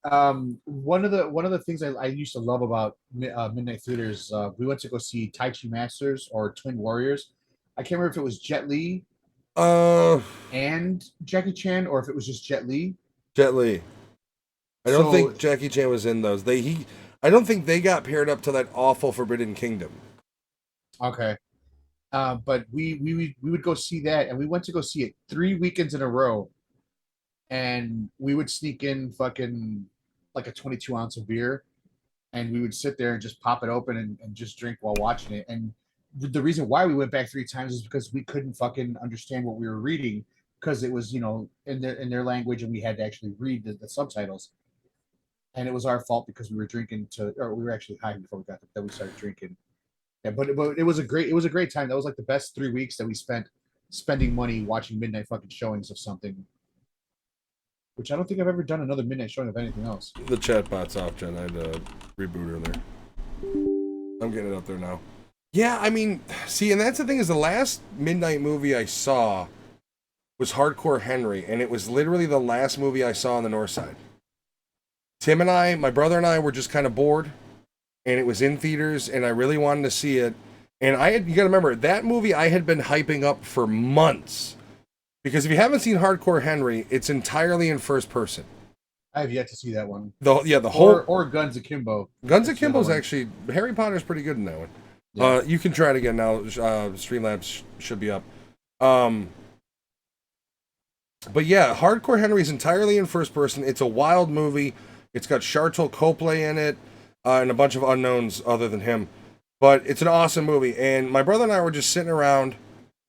One of the things I used to love about midnight theaters, we went to go see Tai Chi Masters or Twin Warriors. I can't remember if it was Jet Li and Jackie Chan, or if it was just Jet Li. Jet Li. I don't think Jackie Chan was in those. I don't think they got paired up to that awful Forbidden Kingdom. Okay. But we would go see that, and we went to go see it 3 weekends in a row, and we would sneak in fucking like a 22 ounce of beer, and we would sit there and just pop it open and just drink while watching it. And the reason why we went back 3 times is because we couldn't fucking understand what we were reading because it was in their language, and we had to actually read the subtitles. And it was our fault because we were drinking or we were actually high before we got there. Then we started drinking. Yeah, but it was a great time. That was like the best 3 weeks that we spent spending money watching midnight fucking showings of something. Which I don't think I've ever done another midnight showing of anything else. The chat bot's off, Jen. I had to reboot her there. I'm getting it up there now. Yeah, I mean, see, and that's the thing is the last midnight movie I saw was Hardcore Henry, and it was literally the last movie I saw on the North Side. Tim and I, my brother and I, were just kind of bored, and it was in theaters, and I really wanted to see it. And you gotta remember, that movie I had been hyping up for months. Because if you haven't seen Hardcore Henry, it's entirely in first person. I have yet to see that one. The whole or Guns Akimbo. Guns Akimbo's actually Harry Potter's pretty good in that one. Yeah. You can try it again now. Streamlabs should be up. But yeah, Hardcore Henry's entirely in first person. It's a wild movie. It's got Sharlto Copley in it, and a bunch of unknowns other than him. But it's an awesome movie. And my brother and I were just sitting around.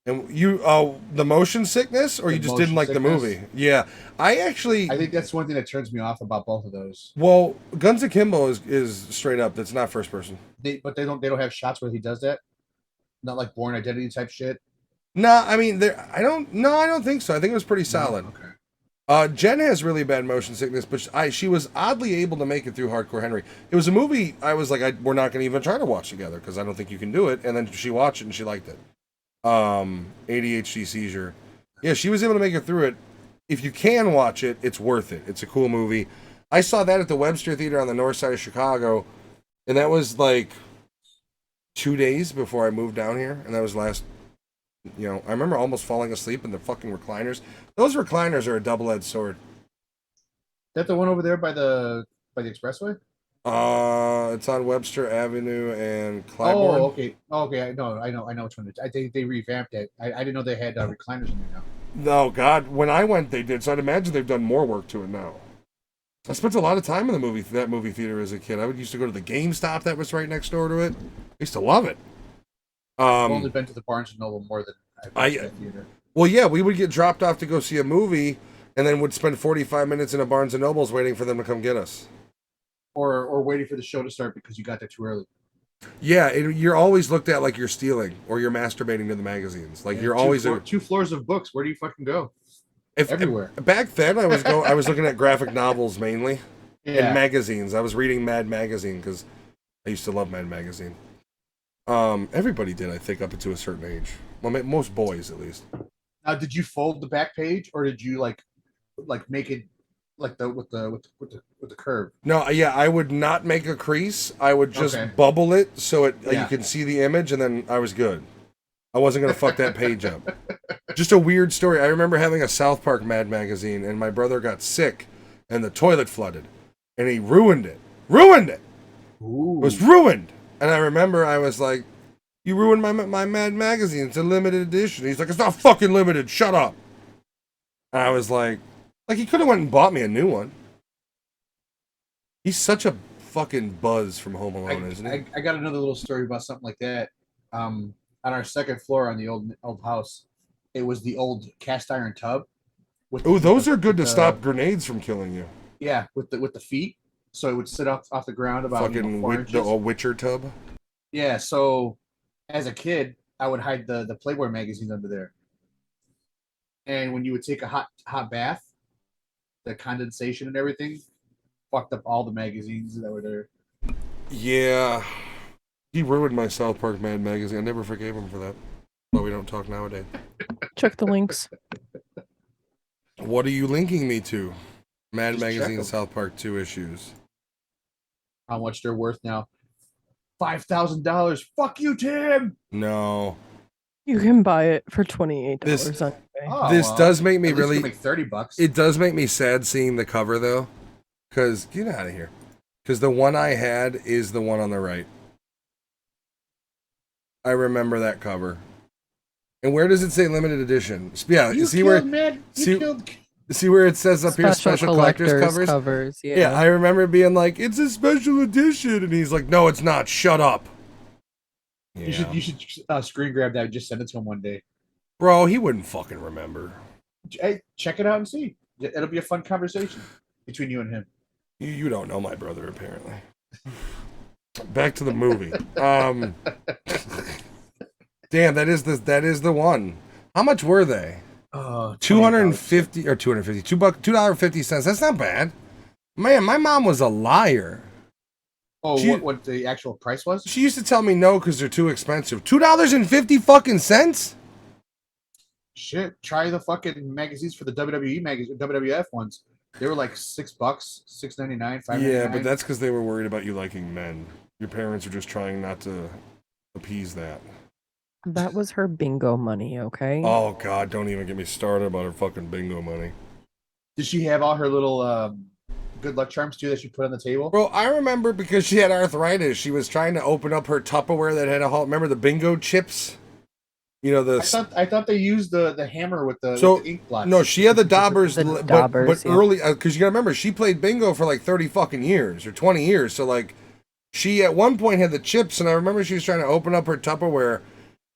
And the motion sickness, or you just didn't like the movie? Yeah, I think that's one thing that turns me off about both of those. Well, Guns Akimbo is straight up. That's not first person. But they don't have shots where he does that. Not like Born Identity type shit. No, I mean I don't think so. I think it was pretty solid. Okay. Jen has really bad motion sickness, but she was oddly able to make it through Hardcore Henry. It was a movie I was like, we're not going to even try to watch together because I don't think you can do it. And then she watched it and she liked it. ADHD seizure. Yeah, she was able to make it through it. If you can watch it, it's worth it. It's a cool movie. I saw that at the Webster Theater on the north side of Chicago, and that was like 2 days before I moved down here, and that was last. I remember almost falling asleep in the fucking recliners. Those recliners are a double-edged sword. That the one over there by the expressway? It's on Webster Avenue and Clybourne. Oh, okay. I know which one it is. I think they revamped it. I didn't know they had recliners in there now. No, God, when I went, they did. So I'd imagine they've done more work to it now. I spent a lot of time in that movie theater as a kid. I used to go to the GameStop that was right next door to it. I used to love it. I've only been to the Barnes and Noble more than I've been to that theater. Well, yeah, we would get dropped off to go see a movie, and then would spend 45 minutes in a Barnes and Nobles waiting for them to come get us. Or waiting for the show to start because you got there too early. Yeah, you're always looked at like you're stealing or you're masturbating to the magazines. Like you're always two floors of books. Where do you fucking go? Everywhere. Back then, I was looking at graphic novels mainly and magazines. I was reading Mad Magazine because I used to love Mad Magazine. Everybody did, I think, up until a certain age. Well, most boys at least. Now, did you fold the back page or did you like make it like with the curve? No, yeah, I would not make a crease. I would just bubble it so you can see the image, and then I was good. I wasn't gonna fuck that page up. Just a weird story. I remember having a South Park Mad magazine, and my brother got sick, and the toilet flooded, and he ruined it. Ooh. It was ruined. And I remember I was like, "You ruined my Mad magazine. It's a limited edition." He's like, "It's not fucking limited. Shut up." And I was like he could have went and bought me a new one. He's such a fucking Buzz from Home Alone, isn't he? I got another little story about something like that. On our second floor on the old house, it was the old cast iron tub. Oh, those are good to stop grenades from killing you. Yeah, with the feet, so it would sit off the ground about fucking 4 inches. The Witcher tub. Yeah, so as a kid, I would hide the Playboy magazines under there, and when you would take a hot bath, the condensation and everything fucked up all the magazines that were there. Yeah, he ruined my South Park Mad magazine. I never forgave him for that. But we don't talk nowadays. Check the links. What are you linking me to? Mad Just Magazine check South Park 2 issues. How much they're worth now? $5,000. Fuck you, Tim. No. You can buy it for $28 on eBay. Oh, This does make me really. Make $30. It does make me sad seeing the cover though, because get out of here. Because the one I had is the one on the right. I remember that cover. And where does it say limited edition? Yeah, see where it says up here special collectors covers. Yeah, I remember being like, it's a special edition, and he's like, no, it's not. Shut up. Yeah. You should screen grab that and just send it to him one day. Bro, he wouldn't fucking remember. Hey, check it out and see. It'll be a fun conversation between you and him. You don't know my brother, apparently. Back to the movie. Damn, that is the one. How much were they? $250 or $250. $2.50. That's not bad. Man, my mom was a liar. Oh, what the actual price was? She used to tell me no because they're too expensive. $2.50 fucking cents? Shit, try the fucking magazines for the WWE magazine, WWF ones. They were like $6, $6.99, $5.99. Yeah, but that's because they were worried about you liking men. Your parents are just trying not to appease that. That was her bingo money, okay? Oh, God, don't even get me started about her fucking bingo money. Did she have all her little good luck charms, too, that she put on the table? Bro, I remember because she had arthritis, she was trying to open up her Tupperware that had a whole... Remember the bingo chips? You know, the... I thought they used the hammer with the ink blots. No, she had the daubers, but yeah. early... Because you gotta remember, she played bingo for like 30 fucking years, or 20 years, so like... She at one point had the chips, and I remember she was trying to open up her Tupperware...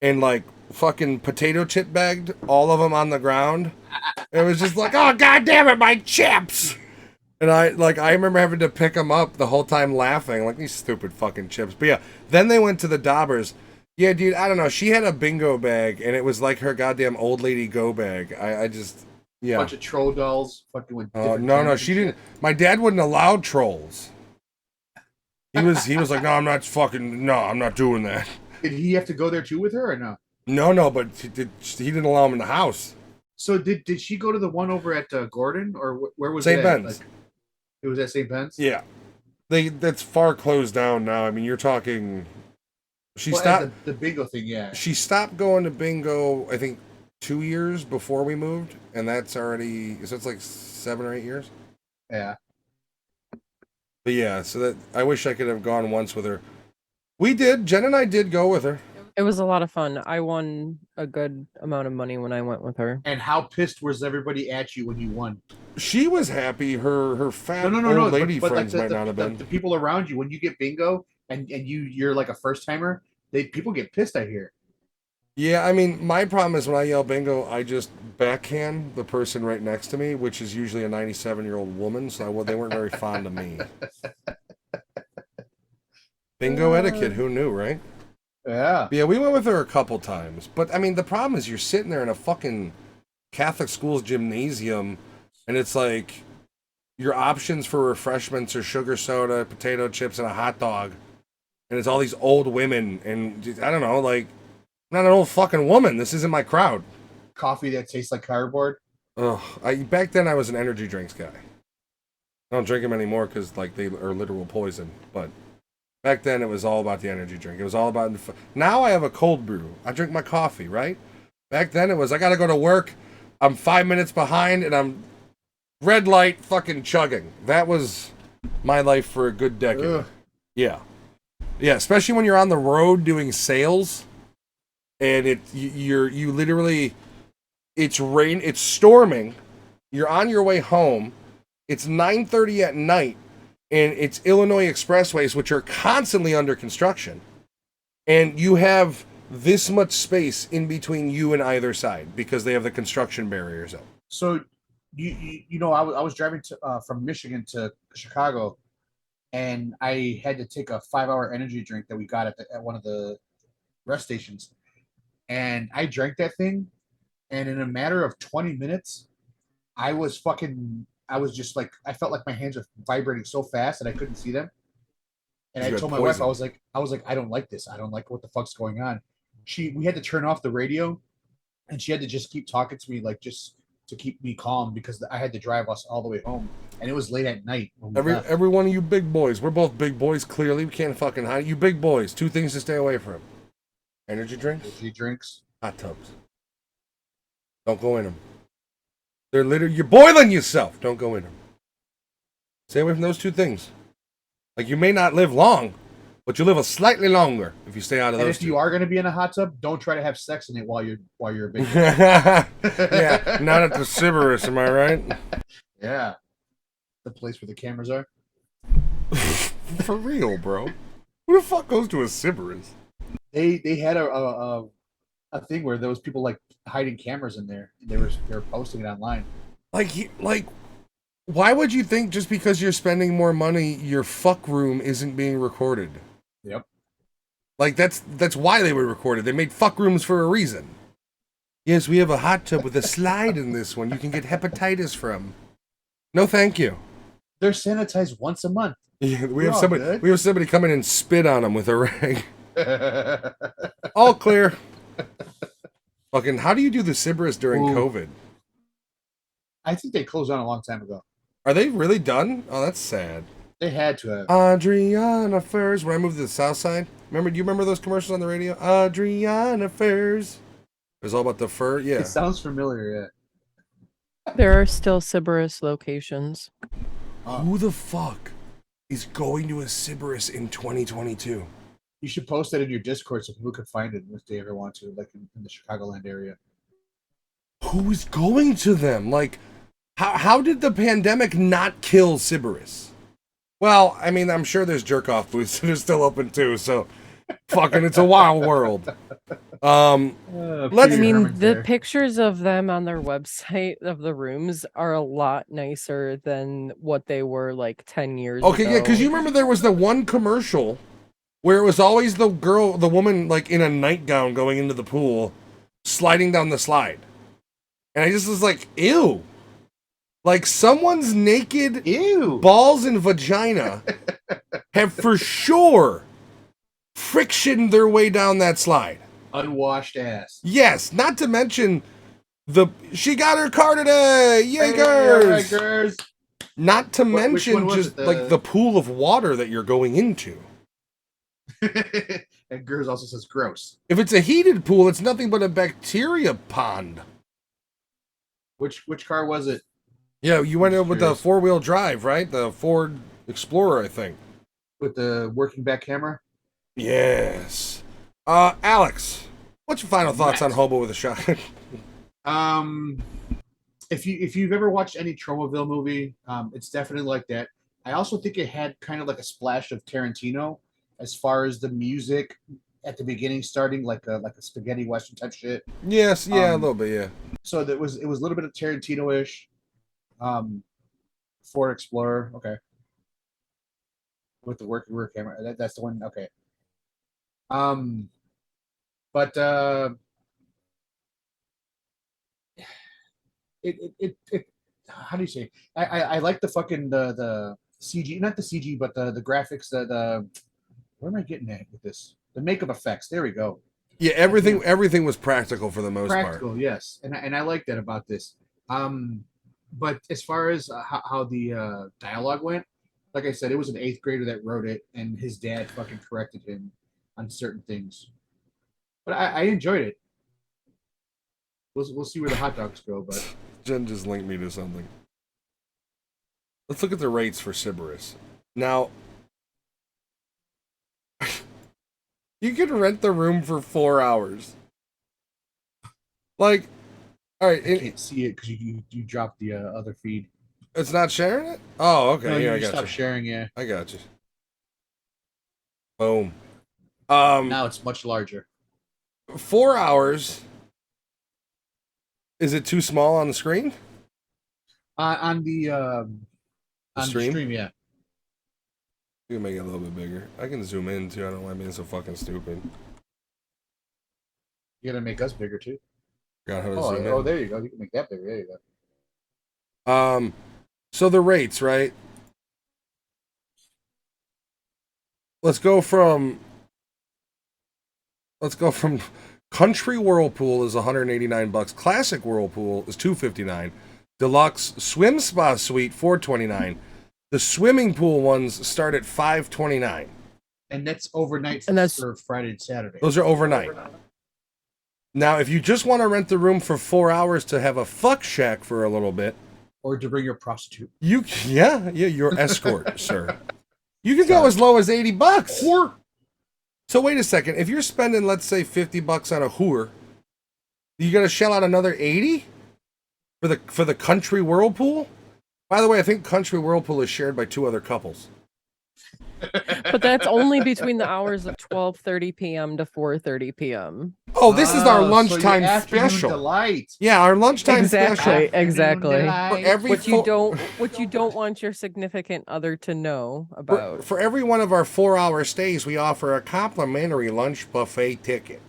and like fucking potato chip bagged all of them on the ground. It was just like, oh god damn it, my chips! And I remember having to pick them up the whole time laughing, like these stupid fucking chips. But yeah, then they went to the daubers. Yeah, dude, I don't know. She had a bingo bag, and it was like her goddamn old lady go bag. I just Yeah. bunch of troll dolls, fucking with. Oh different no, cameras she and didn't. shit. My dad wouldn't allow trolls. He was like, no, I'm not doing that. Did he have to go there too with her or no? No, but he didn't allow him in the house. So did she go to the one over at Gordon or where was St. it? At? Ben's. Like, it was at St. Ben's. Yeah, that's far closed down now. I mean, you're talking. She Well, stopped. the bingo thing, yeah. She stopped going to bingo. I think 2 years before we moved, and that's already. So it's like 7 or 8 years. Yeah. But yeah, so that I wish I could have gone once with her. We did. Jen and I did go with her. It was a lot of fun. I won a good amount of money when I went with her. And how pissed was everybody at you when you won? She was happy. Her fat No, old lady but friends like might not have been. the people around you when you get bingo and you're like a first timer, people get pissed. I hear. Yeah, I mean, my problem is when I yell bingo, I just backhand the person right next to me, which is usually a 97-year-old woman, so they weren't very fond of me. Bingo etiquette, who knew, right? Yeah. Yeah, we went with her a couple times. But, I mean, the problem is you're sitting there in a fucking Catholic school's gymnasium, and it's like your options for refreshments are sugar soda, potato chips, and a hot dog. And it's all these old women, and I don't know, like, I'm not an old fucking woman. This isn't my crowd. Coffee that tastes like cardboard. Ugh. Back then I was an energy drinks guy. I don't drink them anymore because like they are literal poison. But back then it was all about the energy drink. It was all about. Now I have a cold brew. I drink my coffee, right? Back then it was I gotta go to work. I'm 5 minutes behind and I'm red light fucking chugging. That was my life for a good decade. Ugh. Yeah, yeah. Especially when you're on the road doing sales. And you literally, it's storming, you're on your way home, it's 9:30 at night, and it's Illinois expressways, which are constantly under construction. And you have this much space in between you and either side because they have the construction barriers up. So you know, I was driving from Michigan to Chicago, and I had to take a 5-hour energy drink that we got at one of the rest stations. And I drank that thing, and in a matter of 20 minutes, I was just like, I felt like my hands were vibrating so fast that I couldn't see them. And I told my wife, I was like, I don't like this. I don't like what the fuck's going on. We had to turn off the radio, and she had to just keep talking to me, like just to keep me calm because I had to drive us all the way home, and it was late at night. Every one of you big boys, we're both big boys. Clearly, we can't fucking hide. You big boys, 2 things to stay away from. Energy drinks, hot tubs. Don't go in them. They're literally, you're boiling yourself. Don't go in them. Stay away from those 2 things. Like, you may not live long, but you live a slightly longer if you stay out of and those if 2. you are going to be in a hot tub, don't try to have sex in it while you're a big. Yeah, not at the Sybaris, am I right? Yeah, the place where the cameras are. For real, bro. Who the fuck goes to a Sybaris? They had a thing where there was people like hiding cameras in there. And they were posting it online. Like, why would you think just because you're spending more money, your fuck room isn't being recorded? Yep. Like that's why they were recorded. They made fuck rooms for a reason. Yes, we have a hot tub with a slide in this one. You can get hepatitis from. No, thank you. They're sanitized once a month. Yeah, we We're have all somebody. good. We have somebody come in and spit on them with a rag. All clear. Fucking, how do you do the Sybaris during Ooh. COVID? I think they closed down a long time ago. Are they really done? Oh, that's sad. They had to have. Adriana Furs. When I moved to the South Side, do you remember those commercials on the radio? Adriana Furs. It was all about the fur. Yeah. It sounds familiar. There are still Sybaris locations. Who the fuck is going to a Sybaris in 2022? You should post that in your Discord so people could find it if they ever want to, like in the Chicagoland area. Who is going to them? Like, how did the pandemic not kill Sybaris? Well, I mean, I'm sure there's jerk-off booths that are still open too, so fucking it's a wild world. I mean, the pictures of them on their website of the rooms are a lot nicer than what they were like 10 years ago. Okay, yeah, because you remember there was the one commercial where it was always the woman like in a nightgown going into the pool, sliding down the slide. And I just was like, ew. Like someone's naked Ew. balls and vagina have for sure frictioned their way down that slide. Unwashed ass. Yes, not to mention she got her car today. Yay, Hey, girls! girls. Not to Which mention one was just it? like the pool of water that you're going into. And girls also says gross. If it's a heated pool, it's nothing but a bacteria pond. Which car was it? Yeah, you went I'm in with the curious. 4-wheel drive, right? The Ford Explorer, I think. With the working back camera? Yes. Alex, what's your final thoughts on Hobo with a Shotgun? If you've ever watched any Tromaville movie, it's definitely like that. I also think it had kind of like a splash of Tarantino as far as the music at the beginning, starting like a spaghetti western type shit. Yes, yeah, a little bit, yeah. So it was a little bit of Tarantino-ish. Ford Explorer, okay. With the working rear camera, that's the one. Okay. But it how do you say? I like the fucking the CG, not the CG, but the graphics. The where am I getting at with this? The makeup effects. There we go. Yeah, everything was practical for the most Practical, part. yes, and I like that about this. But as far as how the dialogue went, like I said, it was an 8th grader that wrote it, and his dad fucking corrected him on certain things. But I enjoyed it. We'll see where the hot dogs go, but Jen just linked me to something. Let's look at the rates for Sybaris. Now, you can rent the room for 4 hours. Like, all right, I can't see it because you dropped the other feed. It's not sharing it? Oh, okay. No, Yeah, I you got stopped you. sharing. Yeah. I got you. Boom. Now it's much larger. 4 hours. Is it too small on the screen? On the stream, yeah. You can make it a little bit bigger. I can zoom in too. I don't like being so fucking stupid. You gotta make us bigger too. Got how to zoom in. Oh, there you go. You can make that bigger. There you go. So the rates, right? Let's go from Country Whirlpool is $189. Classic Whirlpool is $259. Deluxe Swim Spa Suite $429. The swimming pool ones start at $529. And that's overnight for Friday and Saturday. Those are overnight. Now, if you just want to rent the room for 4 hours to have a fuck shack for a little bit, or to bring your prostitute, your escort, sir. You can go as low as $80. So wait a second. If you're spending, let's say, $50 on a whore, you got to shell out another $80 for the Country Whirlpool. By the way, I think Country Whirlpool is shared by 2 other couples. But that's only between the hours of 12:30 p.m. to 4:30 p.m. Oh, this is our so lunchtime your afternoon special. delight. Yeah, our lunchtime special. Exactly. For every What you don't want your significant other to know about. For every one of our 4-hour stays, we offer a complimentary lunch buffet ticket.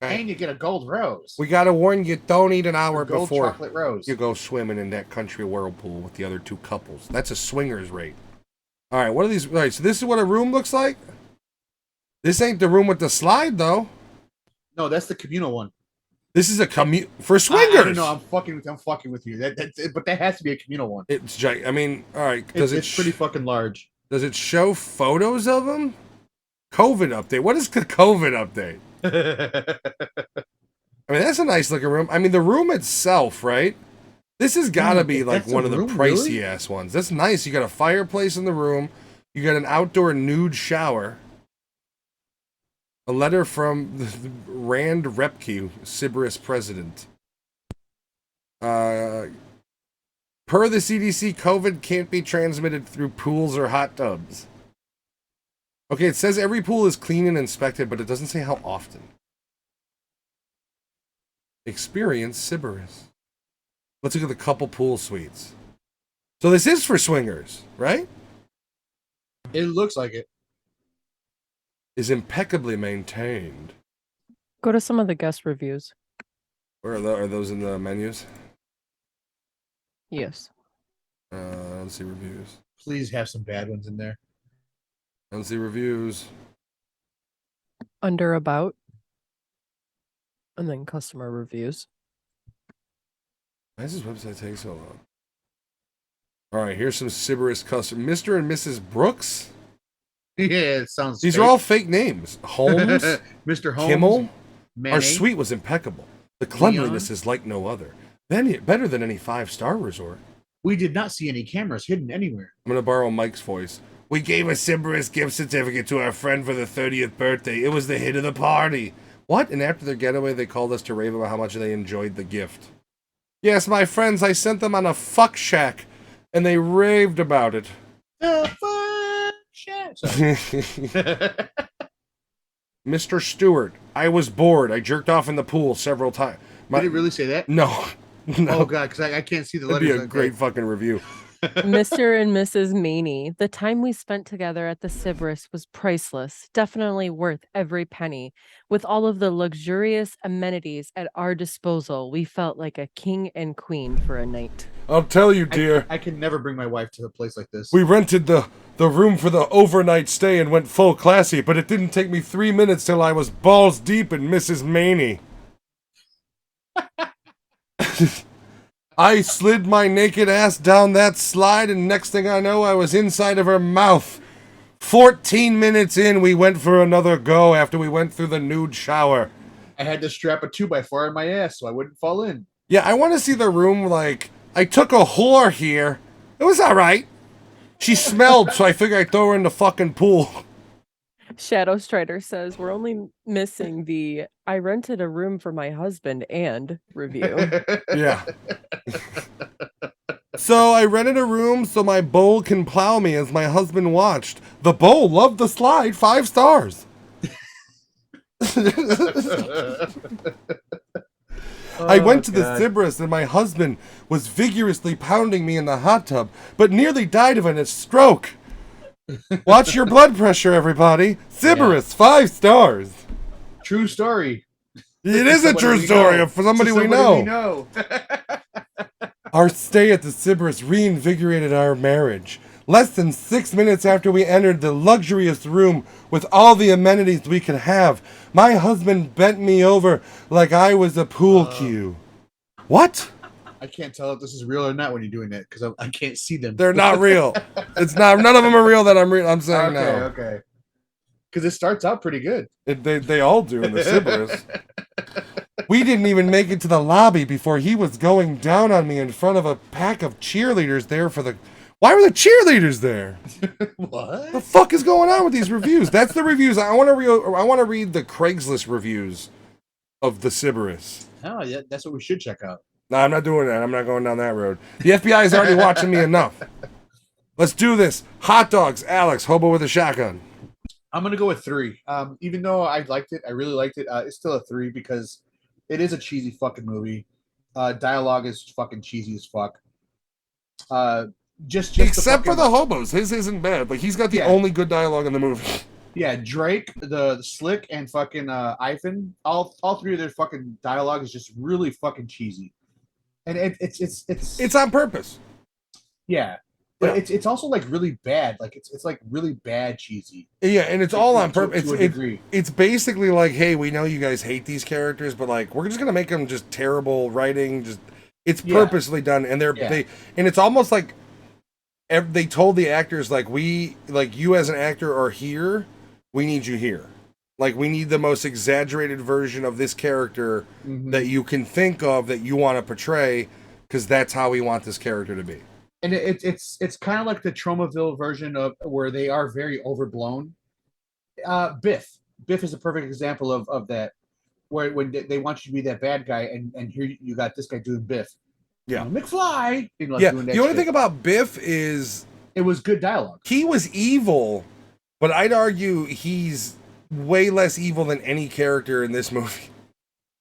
Okay? And you get a gold rose. We gotta warn you, don't eat an hour gold before chocolate rose. you go swimming in that Country Whirlpool with the other 2 couples. That's a swingers rate. All right, what are these? All right, so this is what a room looks like. This ain't the room with the slide, though. No, that's the communal one. This is a for swingers. I don't know. I'm fucking with you. But that has to be a communal one. It's I mean, all right. It's pretty fucking large. Does it show photos of them? COVID update. What is the COVID update? I mean, that's a nice looking room. I mean, the room itself, right? This has got to be like one of the pricey ass ones. That's nice. You got a fireplace in the room. You got an outdoor nude shower. A letter from the Rand Repke, Sybaris president. Per the CDC, COVID can't be transmitted through pools or hot tubs. Okay, it says every pool is clean and inspected, but it doesn't say how often. Experience Sybaris. Let's look at the couple pool suites. So this is for swingers, right? It looks like it. Is impeccably maintained. Go to some of the guest reviews. Where are those in the menus? Yes. I don't see reviews. Please have some bad ones in there. I don't see reviews. Under about. And then customer reviews. Why does this website take so long? All right, here's some Sybaris custom. Mr. and Mrs. Brooks? Yeah, it sounds. These fake. are all fake names. Holmes, Mr. Holmes. Kimmel. Our Mayonnaise. suite was impeccable. The cleanliness is like no other. Better than any 5-star resort. We did not see any cameras hidden anywhere. I'm going to borrow Mike's voice. We gave a Sybaris gift certificate to our friend for the 30th birthday. It was the hit of the party. What? And after their getaway, they called us to rave about how much they enjoyed the gift. Yes, my friends, I sent them on a fuck shack, and they raved about it. The fuck shit. Sorry. Mr. Stewart, I was bored. I jerked off in the pool several times. Did it really say that? No. No. Oh god, because I can't see the That'd letters. be a great fucking review. Mr. and Mrs. Meany, the time we spent together at the Sybaris was priceless, definitely worth every penny. With all of the luxurious amenities at our disposal, we felt like a king and queen for a night. I'll tell you, dear. I can never bring my wife to a place like this. We rented the room for the overnight stay and went full classy, but it didn't take me 3 minutes till I was balls deep in Mrs. Maney. I slid my naked ass down that slide, and next thing I know, I was inside of her mouth. 14 minutes in, we went for another go after we went through the nude shower. I had to strap a 2x4 in my ass so I wouldn't fall in. Yeah, I want to see the room like, I took a whore here. It was alright. She smelled, so I figured I'd throw her in the fucking pool. Shadow Strider says, we're only missing the I rented a room for my husband and review. Yeah. So I rented a room so my bull can plow me as my husband watched. The bull loved the slide, 5 stars. I went to the Sybaris and my husband was vigorously pounding me in the hot tub, but nearly died of a stroke. Watch your blood pressure, everybody. Sybaris, 5 stars. True story. It is a true story for somebody we know. Our stay at the Sybaris reinvigorated our marriage. Less than 6 minutes after we entered the luxurious room with all the amenities we could have, my husband bent me over like I was a pool cue. What? I can't tell if this is real or not when you're doing that because I can't see them. They're not real. It's not. None of them are real that I'm saying now. Okay. Because it starts out pretty good. They all do in the Sybaris. We didn't even make it to the lobby before he was going down on me in front of a pack of cheerleaders there for the... Why were the cheerleaders there? What? The fuck is going on with these reviews? That's the reviews. I want to read the Craigslist reviews of the Sybaris. Oh, yeah, that's what we should check out. No, I'm not doing that. I'm not going down that road. The FBI is already watching me enough. Let's do this. Hot dogs, Alex, Hobo with a Shotgun. I'm going to go with 3. Even though I liked it, I really liked it, it's still a 3 because it is a cheesy fucking movie. Dialogue is fucking cheesy as fuck. Just Except for the hobos. His isn't bad, but he's got the only good dialogue in the movie. Yeah, Drake, the Slick, and fucking Ivan, all 3 of their fucking dialogue is just really fucking cheesy. And it's on purpose. Yeah. But it's also like really bad. Like it's like really bad cheesy. Yeah, and it's all on purpose. To a degree. It's basically like, hey, we know you guys hate these characters, but like we're just gonna make them just terrible writing. It's purposely done, and and it's almost like they told the actors like you as an actor are here, we need you here. Like we need the most exaggerated version of this character that you can think of that you want to portray, because that's how we want this character to be. And it's kind of like the Tromaville version of where they are very overblown. Biff is a perfect example of that, where when they want you to be that bad guy, and here you got this guy doing Biff. Yeah, McFly. Doing the only thing about Biff is it was good dialogue. He was evil, but I'd argue he's way less evil than any character in this movie.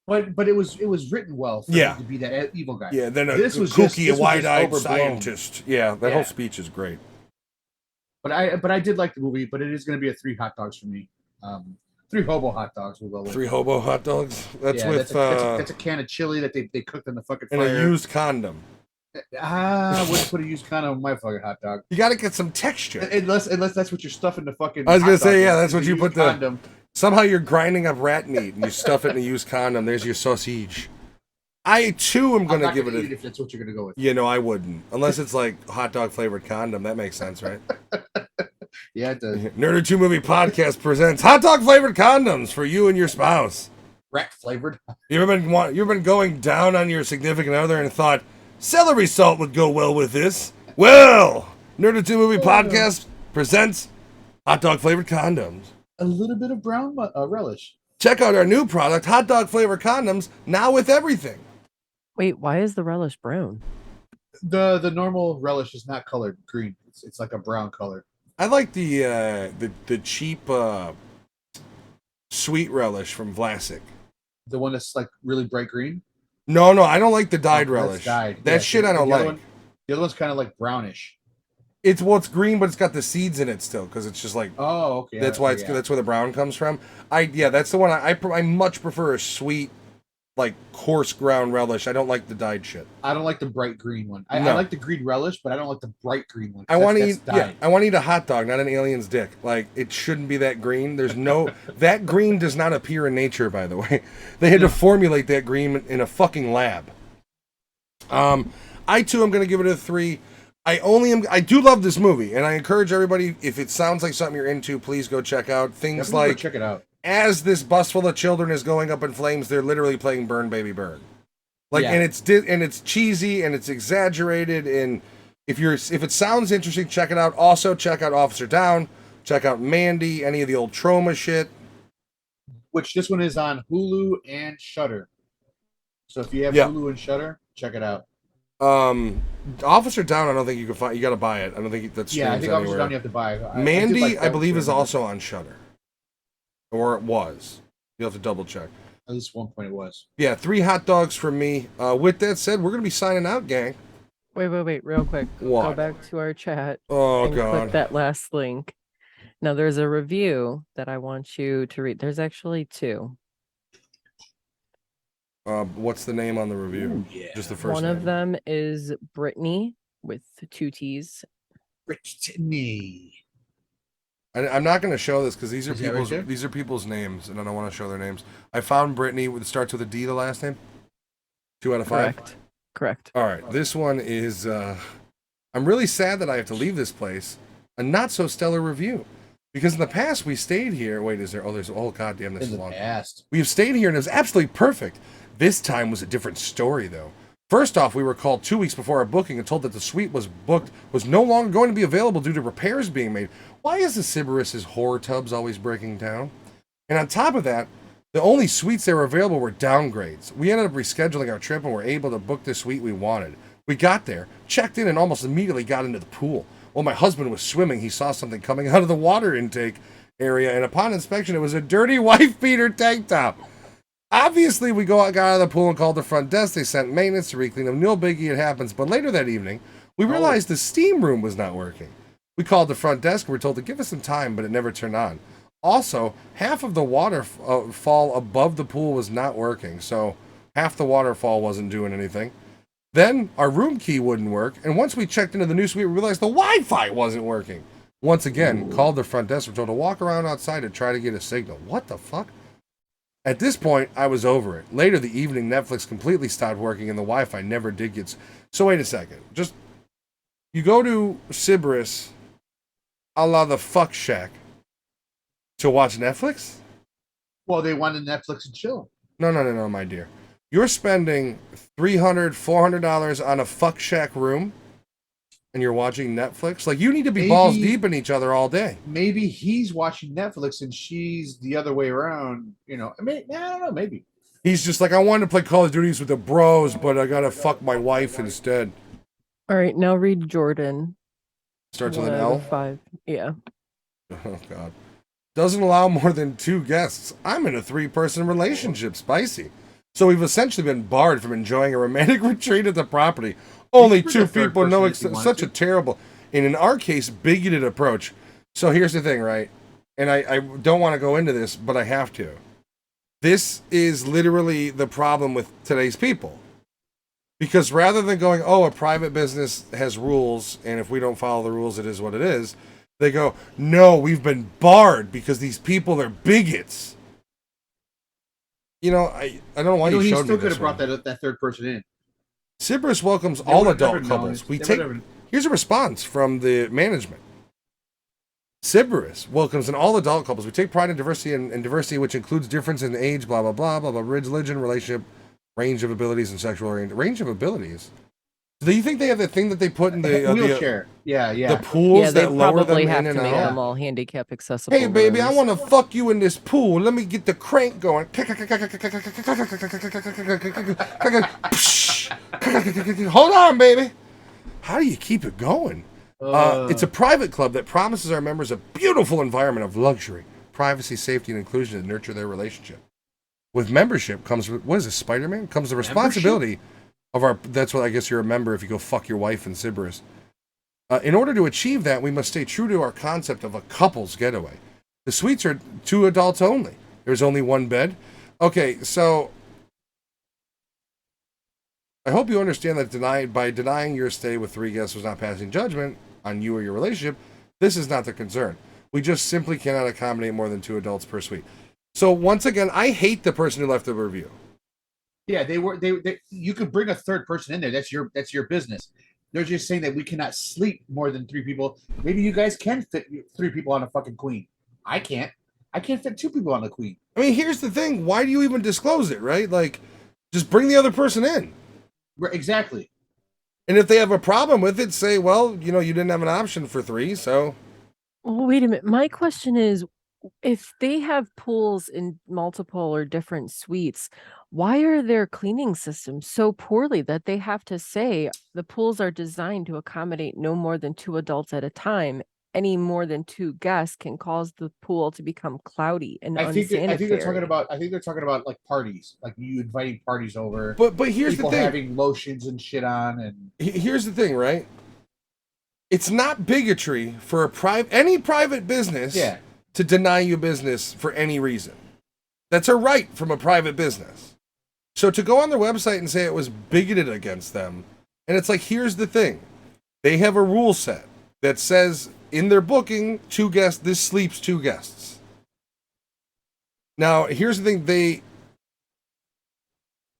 But it was written well for him to be that evil guy. Yeah, then this was kooky, just wide-eyed scientist. Yeah, that whole speech is great. But I did like the movie, but it is going to be a 3 hot dogs for me. 3 hobo hot dogs will go with. 3 hobo hot dogs. That's with that's a can of chili that they cooked in the fucking fire. And a used condom. Wouldn't put a used condom on my fucking hot dog. You got to get some texture. Unless that's what you're stuffing the fucking. I was gonna hot dog say, yeah, in, that's is what a you used put the. condom. Somehow you're grinding up rat meat and you stuff it in a used condom. There's your sausage. I too am I'm gonna not give gonna it eat a. if that's what you're gonna go with. You know, I wouldn't unless it's like hot dog flavored condom. That makes sense, right? Yeah, it does. Nerdattude Movie Podcast presents hot dog flavored condoms for you and your spouse. Rat flavored. You ever been going down on your significant other and thought celery salt would go well with this? Well, Nerdattude Movie Podcast presents hot dog flavored condoms. A little bit of brown relish. Check out our new product, hot dog flavored condoms, now with everything. Wait, why is the relish brown? The normal relish is not colored green. It's like a brown color. I like the cheap sweet relish from Vlasic. The one that's like really bright green. No, I don't like the dyed Oh, relish. that's dyed. That Yeah, shit I don't the other like. one- the other one's kind of like brownish. It's green, but it's got the seeds in it still because it's just like Oh, okay. that's why that's where the brown comes from. That's the one I much prefer a sweet, like coarse ground relish. I don't like the dyed shit. I don't like the bright green one. I No. like the green relish, but I don't like the bright green one. I want to eat. That's Yeah, dyed. I want to eat a hot dog, not an alien's dick. Like it shouldn't be that green. There's no that green does not appear in nature. By the way, they had to formulate that green in a fucking lab. I too am going to give it a 3. I do love this movie, and I encourage everybody, if it sounds like something you're into, please go check out things Definitely go like check it out. as this bus full of children is going up in flames, they're literally playing "Burn Baby Burn," like, Yeah. and it's cheesy and it's exaggerated. And if it sounds interesting, check it out. Also, check out Officer Down, check out Mandy, any of the old Trauma shit. Which this one is on Hulu and Shudder. So if you have Yeah. Hulu and Shudder, check it out. Officer Down, I don't think you can find. You got to buy it. I don't think that's Yeah, I think Officer anywhere. Down you have to buy. Mandy, I believe, is also also on Shudder, or it was. You'll have to double check. at least one point it was. Yeah, 3 hot dogs from me. With that said, we're gonna be signing out, gang. Wait, real quick. What? Go back to our chat Oh and god. click that last link. Now, there's a review that I want you to read. There's actually 2. What's the name on the review? Ooh, yeah. Just the first One name. of them is Brittany with 2 T's. Brittany. I'm not going to show this because these are Is that right there? these are people's names, and I don't want to show their names. I found Brittany. It starts with a D. The last name. 2 out of 5. Correct. All right. This one is. I'm really sad that I have to leave this place. A not so stellar review, because in the past we stayed here. Wait, is there? Oh, there's. Oh, goddamn, this In is the long. past. We've stayed here and it was absolutely perfect. This time was a different story, though. First off, we were called 2 weeks before our booking and told that the suite was no longer going to be available due to repairs being made. Why is the Sybaris's horror tubs always breaking down? And on top of that, the only suites that were available were downgrades. We ended up rescheduling our trip and were able to book the suite we wanted. We got there, checked in, and almost immediately got into the pool. While my husband was swimming, he saw something coming out of the water intake area, and upon inspection, it was a dirty wife beater tank top. Obviously, we got out of the pool and called the front desk. They sent maintenance to reclean them. No biggie, it happens. But later that evening, we realized the steam room was not working. We called the front desk and were told to give us some time, but it never turned on. Also, half of the waterfall above the pool was not working, so half the waterfall wasn't doing anything. Then our room key wouldn't work, and once we checked into the new suite, we realized the Wi-Fi wasn't working. Once again, called the front desk. We're told to walk around outside to try to get a signal. What the fuck? At this point, I was over it. Later the evening, Netflix completely stopped working and the Wi-Fi never did get... So wait a second. Just, you go to Sybaris, a la the fuck shack, to watch Netflix? Well, they wanted Netflix and chill. No, my dear. You're spending $300, $400 on a fuck shack room, and you're watching Netflix? Like, you need to be balls deep in each other all day. Maybe he's watching Netflix and she's the other way around. You know, I don't know. Maybe. He's just like, I wanted to play Call of Duties with the bros, but I gotta fuck my wife instead. All right, now read Jordan. Starts with an 1 out L? of 5. Yeah. Oh, God. Doesn't allow more than 2 guests. I'm in a 3-person relationship. Spicy. So we've essentially been barred from enjoying a romantic retreat at the property. Only bring 2 a third people know person if you such wanted a terrible, and in our case, bigoted approach. So here's the thing, right? And I don't want to go into this, but I have to. This is literally the problem with today's people. Because rather than going, oh, a private business has rules, and if we don't follow the rules, it is what it is, they go, no, we've been barred because these people are bigots. You know, I don't know why you he showed still me could this have brought one. that third person in. Sybaris welcomes They all would've never adult known. couples. They would've- Here's a response from the management. Sybaris welcomes an all adult couples. We take pride in diversity and diversity, which includes difference in age, blah, blah, blah, blah, blah, religion, relationship, range of abilities, and sexual orientation. Range of abilities? Do you think they have that thing that they put in the wheelchair? the pools Yeah, they that lower them probably have in to and make out? them all handicap accessible. Hey, baby, I rooms. want to fuck you in this pool. Let me get the crank going. Hold on, baby. How do you keep it going? It's a private club that promises our members a beautiful environment of luxury, privacy, safety, and inclusion to nurture their relationship. With membership comes, what is this, Spider-Man? Comes the responsibility of our, that's what I guess you're a member if you go fuck your wife in Sybaris. In order to achieve that, we must stay true to our concept of a couple's getaway. The suites are 2 adults only. There's only 1 bed. Okay, so I hope you understand that by denying your stay with 3 guests was not passing judgment on you or your relationship. This is not the concern. We just simply cannot accommodate more than 2 adults per suite. So once again, I hate the person who left the review. Yeah, they you could bring a third person in there. That's your business. They're just saying that we cannot sleep more than 3 people. Maybe you guys can fit 3 people on a fucking queen. I can't. I can't fit 2 people on a queen. I mean, here's the thing. Why do you even disclose it, right? Like, just bring the other person in. Exactly. And if they have a problem with it, say, well, you didn't have an option for 3, so. Well, wait a minute. My question is, if they have pools in multiple or different suites, why are their cleaning systems so poorly that they have to say the pools are designed to accommodate no more than 2 adults at a time? Any more than 2 guests can cause the pool to become cloudy and unsanitary. I think they're talking about like parties, like you inviting parties over. But here's people the thing. having lotions and shit on, and here's the thing, right? It's not bigotry for any private business to deny you business for any reason. That's a right from a private business. So to go on their website and say it was bigoted against them, and it's like, here's the thing. They have a rule set that says in their booking, 2 guests, this sleeps 2 guests. Now, here's the thing.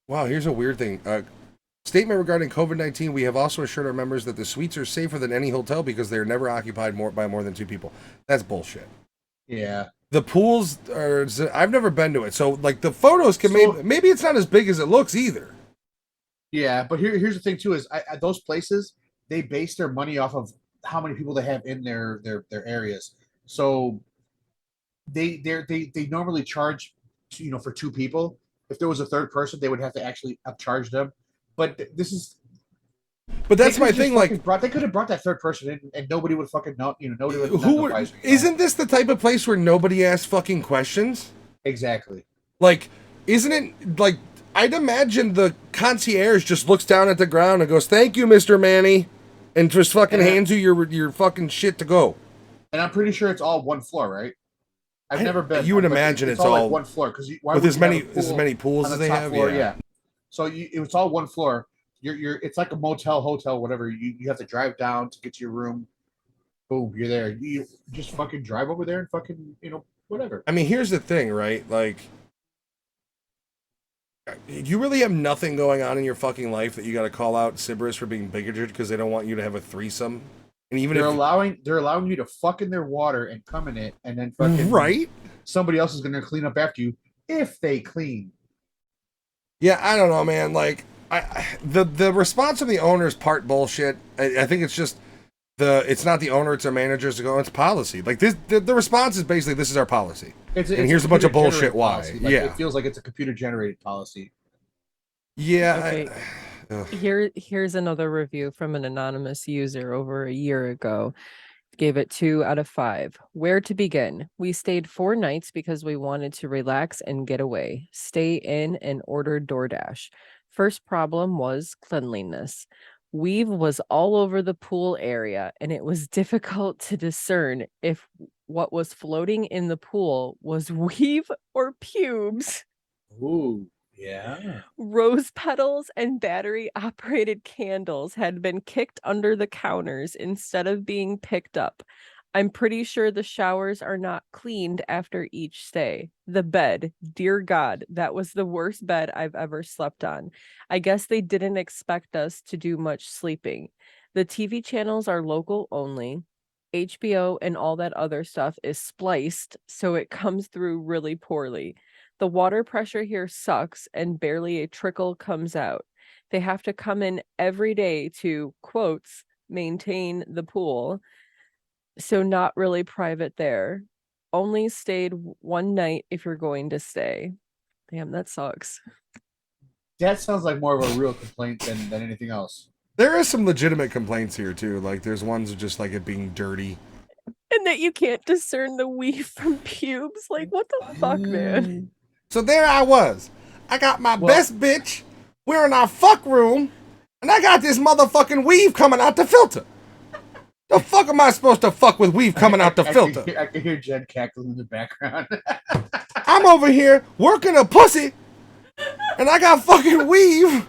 Here's a weird thing. Statement regarding COVID-19, we have also assured our members that the suites are safer than any hotel because they are never occupied by more than 2 people. That's bullshit. Yeah. The pools are, I've never been to it. So, like, the photos maybe it's not as big as it looks either. Yeah, but here's the thing, too, is those places, they base their money off of how many people they have in their areas. So they normally charge, for 2 people. If there was a third person, they would have to actually upcharge them. But this is. But that's my thing. Like, they could have brought that third person in, and nobody would fucking know. Nobody would. Isn't this the type of place where nobody asks fucking questions? Exactly. Like, isn't it like? I'd imagine the concierge just looks down at the ground and goes, "Thank you, Mr. Manny," and just fucking hands you your fucking shit to go. And I'm pretty sure it's all 1 floor, right? I've never been. You would imagine it's all like 1 floor because with as many pools as they have. Floor, yeah. So it's all 1 floor. It's like a motel, hotel, whatever. You have to drive down to get to your room. Boom, you're there. You just fucking drive over there and fucking whatever. I mean, here's the thing, right? Like, you really have nothing going on in your fucking life that you got to call out Sybaris for being bigoted because they don't want you to have a threesome. And even they're allowing you to fuck in their water and come in it, and then fucking right, somebody else is going to clean up after you if they clean. Yeah, I don't know, man. Like, the response from the owner is part bullshit. I think it's just it's not the owner, it's our managers to go, it's policy. Like, this, the response is basically, this is our policy. And here's a bunch of bullshit why. Like, yeah. It feels like it's a computer-generated policy. Yeah. Okay. Here's another review from an anonymous user over a year ago. Gave it 2 out of 5. Where to begin? We stayed 4 nights because we wanted to relax and get away. Stay in and order DoorDash. First problem was cleanliness. Weave was all over the pool area, and it was difficult to discern if what was floating in the pool was weave or pubes. Ooh. Yeah. Rose petals and battery operated candles had been kicked under the counters instead of being picked up. I'm pretty sure the showers are not cleaned after each stay. The bed, dear God, that was the worst bed I've ever slept on. I guess they didn't expect us to do much sleeping. The TV channels are local only. HBO and all that other stuff is spliced, so it comes through really poorly. The water pressure here sucks and barely a trickle comes out. They have to come in every day to, quotes, maintain the pool. So not really private there. Only stayed one night if you're going to stay. Damn, that sucks. That sounds like more of a real complaint than anything else. There are some legitimate complaints here too. Like there's ones of just like it being dirty. And that you can't discern the weave from pubes. Like, what the fuck, man? So there I was. I got my best bitch. We're in our fuck room, and I got this motherfucking weave coming out the filter. The fuck am I supposed to fuck with weave coming out the filter? I can hear Jen cackling in the background. I'm over here working a pussy, and I got fucking weave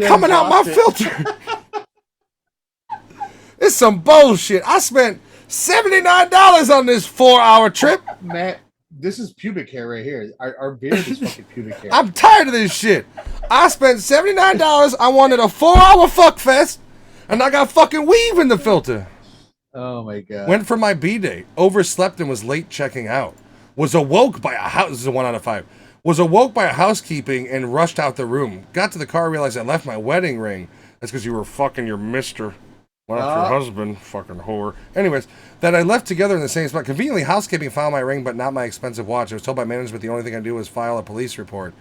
coming out my filter. It's some bullshit. I spent $79 on this 4-hour trip. Matt, this is pubic hair right here. Our beard is fucking pubic hair. I'm tired of this shit. I spent $79. I wanted a 4-hour fuck fest, and I got fucking weave in the filter. Oh my god. Went for my B-day. Overslept and was late checking out. Was awoke by a house. This is a 1 out of 5. Was awoke by a housekeeping and rushed out the room. Got to the car, realized I left my wedding ring. That's because you were fucking your mister. Well, that's your husband. Fucking whore. Anyways, that I left together in the same spot. Conveniently, housekeeping found my ring, but not my expensive watch. I was told by management the only thing I do was file a police report.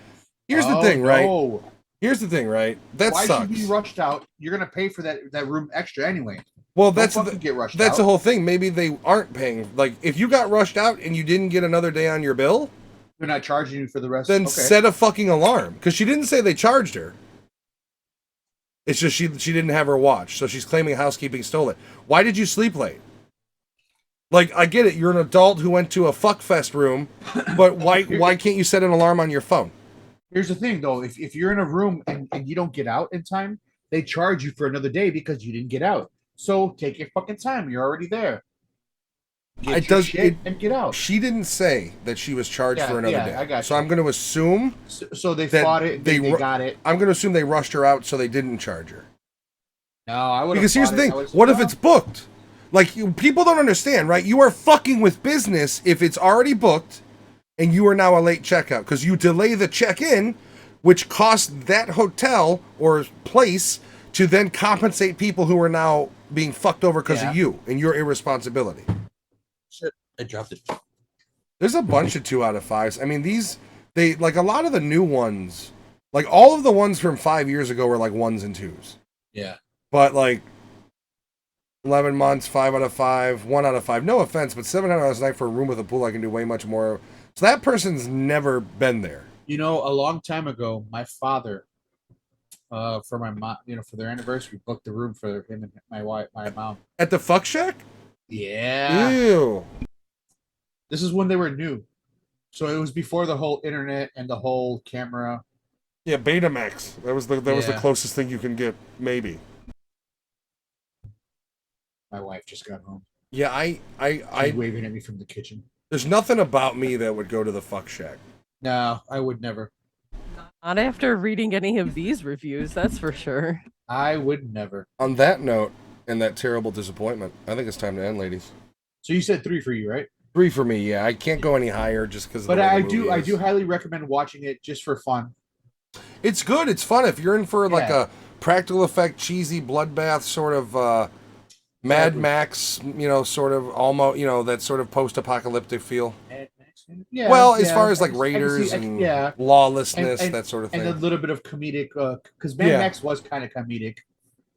Here's the thing, right? No. Here's the thing, right? That Why sucks. should you be rushed out? You're gonna pay for that room extra anyway. Well, Don't that's fucking get rushed that's out. the whole thing. Maybe they aren't paying. Like, if you got rushed out and you didn't get another day on your bill, They're not charging you for the rest. then Okay. set a fucking alarm. Because she didn't say they charged her. It's just she didn't have her watch, so she's claiming housekeeping stole it. Why did you sleep late? Like, I get it. You're an adult who went to a fuckfest room, but why can't you set an alarm on your phone? Here's the thing, though. If you're in a room and you don't get out in time, they charge you for another day because you didn't get out. So take your fucking time. You're already there. Get your shit and get out. She didn't say that she was charged for another day. I got so you. I'm going to assume So they that fought it. They got it. I'm going to assume they rushed her out so they didn't charge her. No, I would. Because here's the thing: what if it's booked? Like, people don't understand, right? You are fucking with business if it's already booked, and you are now a late checkout because you delay the check-in, which costs that hotel or place to then compensate people who are now being fucked over because of you and your irresponsibility. Shit, I dropped it. There's a bunch of 2 out of 5s. I mean, they like a lot of the new ones, like all of the ones from 5 years ago were like 1s and 2s. Yeah. But like 11 months, 5 out of 5, 1 out of 5. No offense, but $700 a night for a room with a pool, I can do way much more. So that person's never been there. You know, a long time ago, my father, for my mom, for their anniversary, booked a room for him and my mom. At the fuck shack? Yeah. Ew. This is when they were new, so it was before the whole internet and the whole camera. Yeah, Betamax. That was the closest thing you can get, maybe. My wife just got home. Yeah, She's waving at me from the kitchen. There's nothing about me that would go to the fuck shack. No, I would never. Not after reading any of these reviews, that's for sure. I would never. On that note, and that terrible disappointment, I think it's time to end, ladies. So you said 3 for you, right? 3 for me, yeah. I can't go any higher just because. But I do highly recommend watching it just for fun. It's good. It's fun if you're in for like a practical effect, cheesy bloodbath sort of Mad Max, sort of almost, that sort of post-apocalyptic feel. Yeah. Well, as far as like raiders and lawlessness, that sort of thing, and a little bit of comedic, because Mad Max was kind of comedic.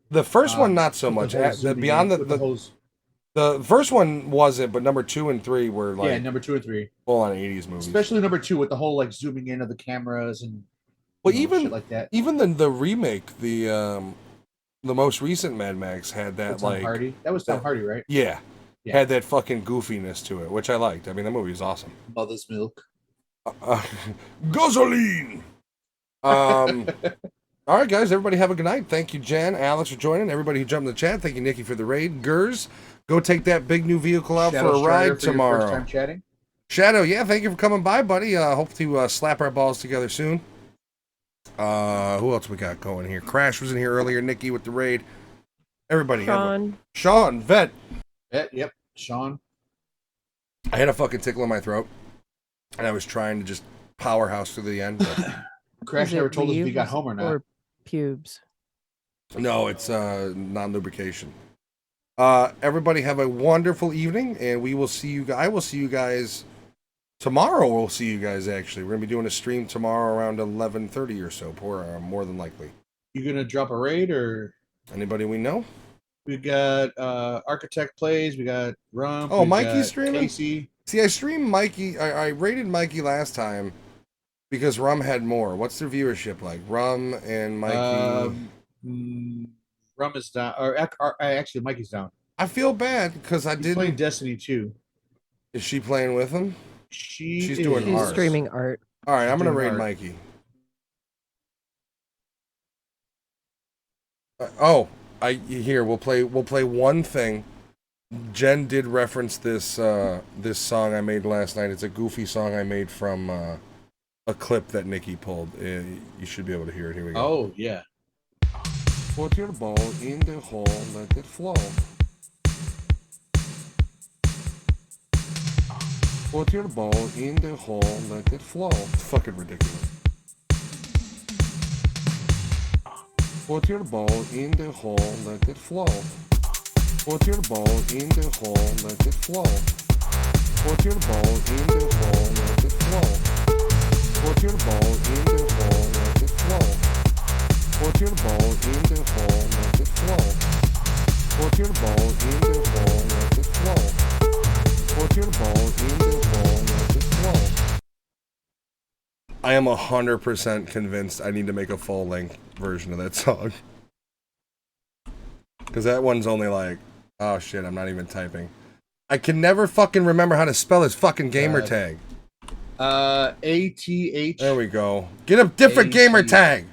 The first one, not so much. Beyond the first one wasn't, but number 2 and 3 were like number 2 and 3 full on 80s movies. Especially number 2 with the whole like zooming in of the cameras and even like that. Even the remake, the most recent Mad Max had that Tom Hardy. That was Tom Hardy, right? Yeah. Had that fucking goofiness to it, which I liked. I mean, that movie was awesome. Mother's Milk. Gasoline. All right, guys. Everybody have a good night. Thank you, Jen, Alex for joining. Everybody who jumped in the chat. Thank you, Nikki, for the raid. Gers, go take that big new vehicle out Shadow for a Strider ride for your tomorrow. first time chatting. Shadow, yeah, thank you for coming by, buddy. Hope to slap our balls together soon. Who else we got going here? Crash was in here earlier. Nikki with the raid. Everybody. Sean, Vet. Yep. Sean. I had a fucking tickle in my throat, and I was trying to just powerhouse to the end. But Crash never told us if he got home or not. Or pubes. no, it's non-lubrication. Everybody have a wonderful evening, and we will see you. I will see you guys tomorrow. We'll see you guys. Actually, we're gonna be doing a stream tomorrow around 11:30 or so. More than likely. You gonna drop a raid or anybody we know? We got Architect Plays. We got Rump. Oh, Mikey's streaming. Casey. See, I streamed Mikey. I rated Mikey last time because Rum had more. What's their viewership like? Rum and Mikey. Rum is down, or actually, Mikey's down. I feel bad because He's playing Destiny 2. Is she playing with him? She's doing art. Streaming art. All right, I'm gonna raid Mikey. We'll play one thing. Jen did reference this this song I made last night. It's a goofy song I made from a clip that Nikki pulled. You should be able to hear it. Here we go. Oh yeah. Put your ball in the hole, let it flow. Put your ball in the hole, let it flow. It's fucking ridiculous. Put your ball in the hole, let it flow. Put your ball in the hole, let it flow. Put your ball in the hole, let it flow. Put your ball in the hole, let it flow. Put your ball in the hole, let it flow. Put your ball in the hole, let it flow. Put your ball in the hole, let it flow. I am 100% convinced I need to make a full-length version of that song. Because that one's only like, oh shit, I'm not even typing. I can never fucking remember how to spell his fucking gamer tag. ATH. There we go. Get a different gamer tag.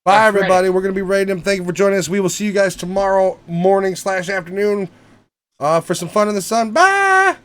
Bye, everybody. We're going to be raiding them. Thank you for joining us. We will see you guys tomorrow morning / afternoon for some fun in the sun. Bye!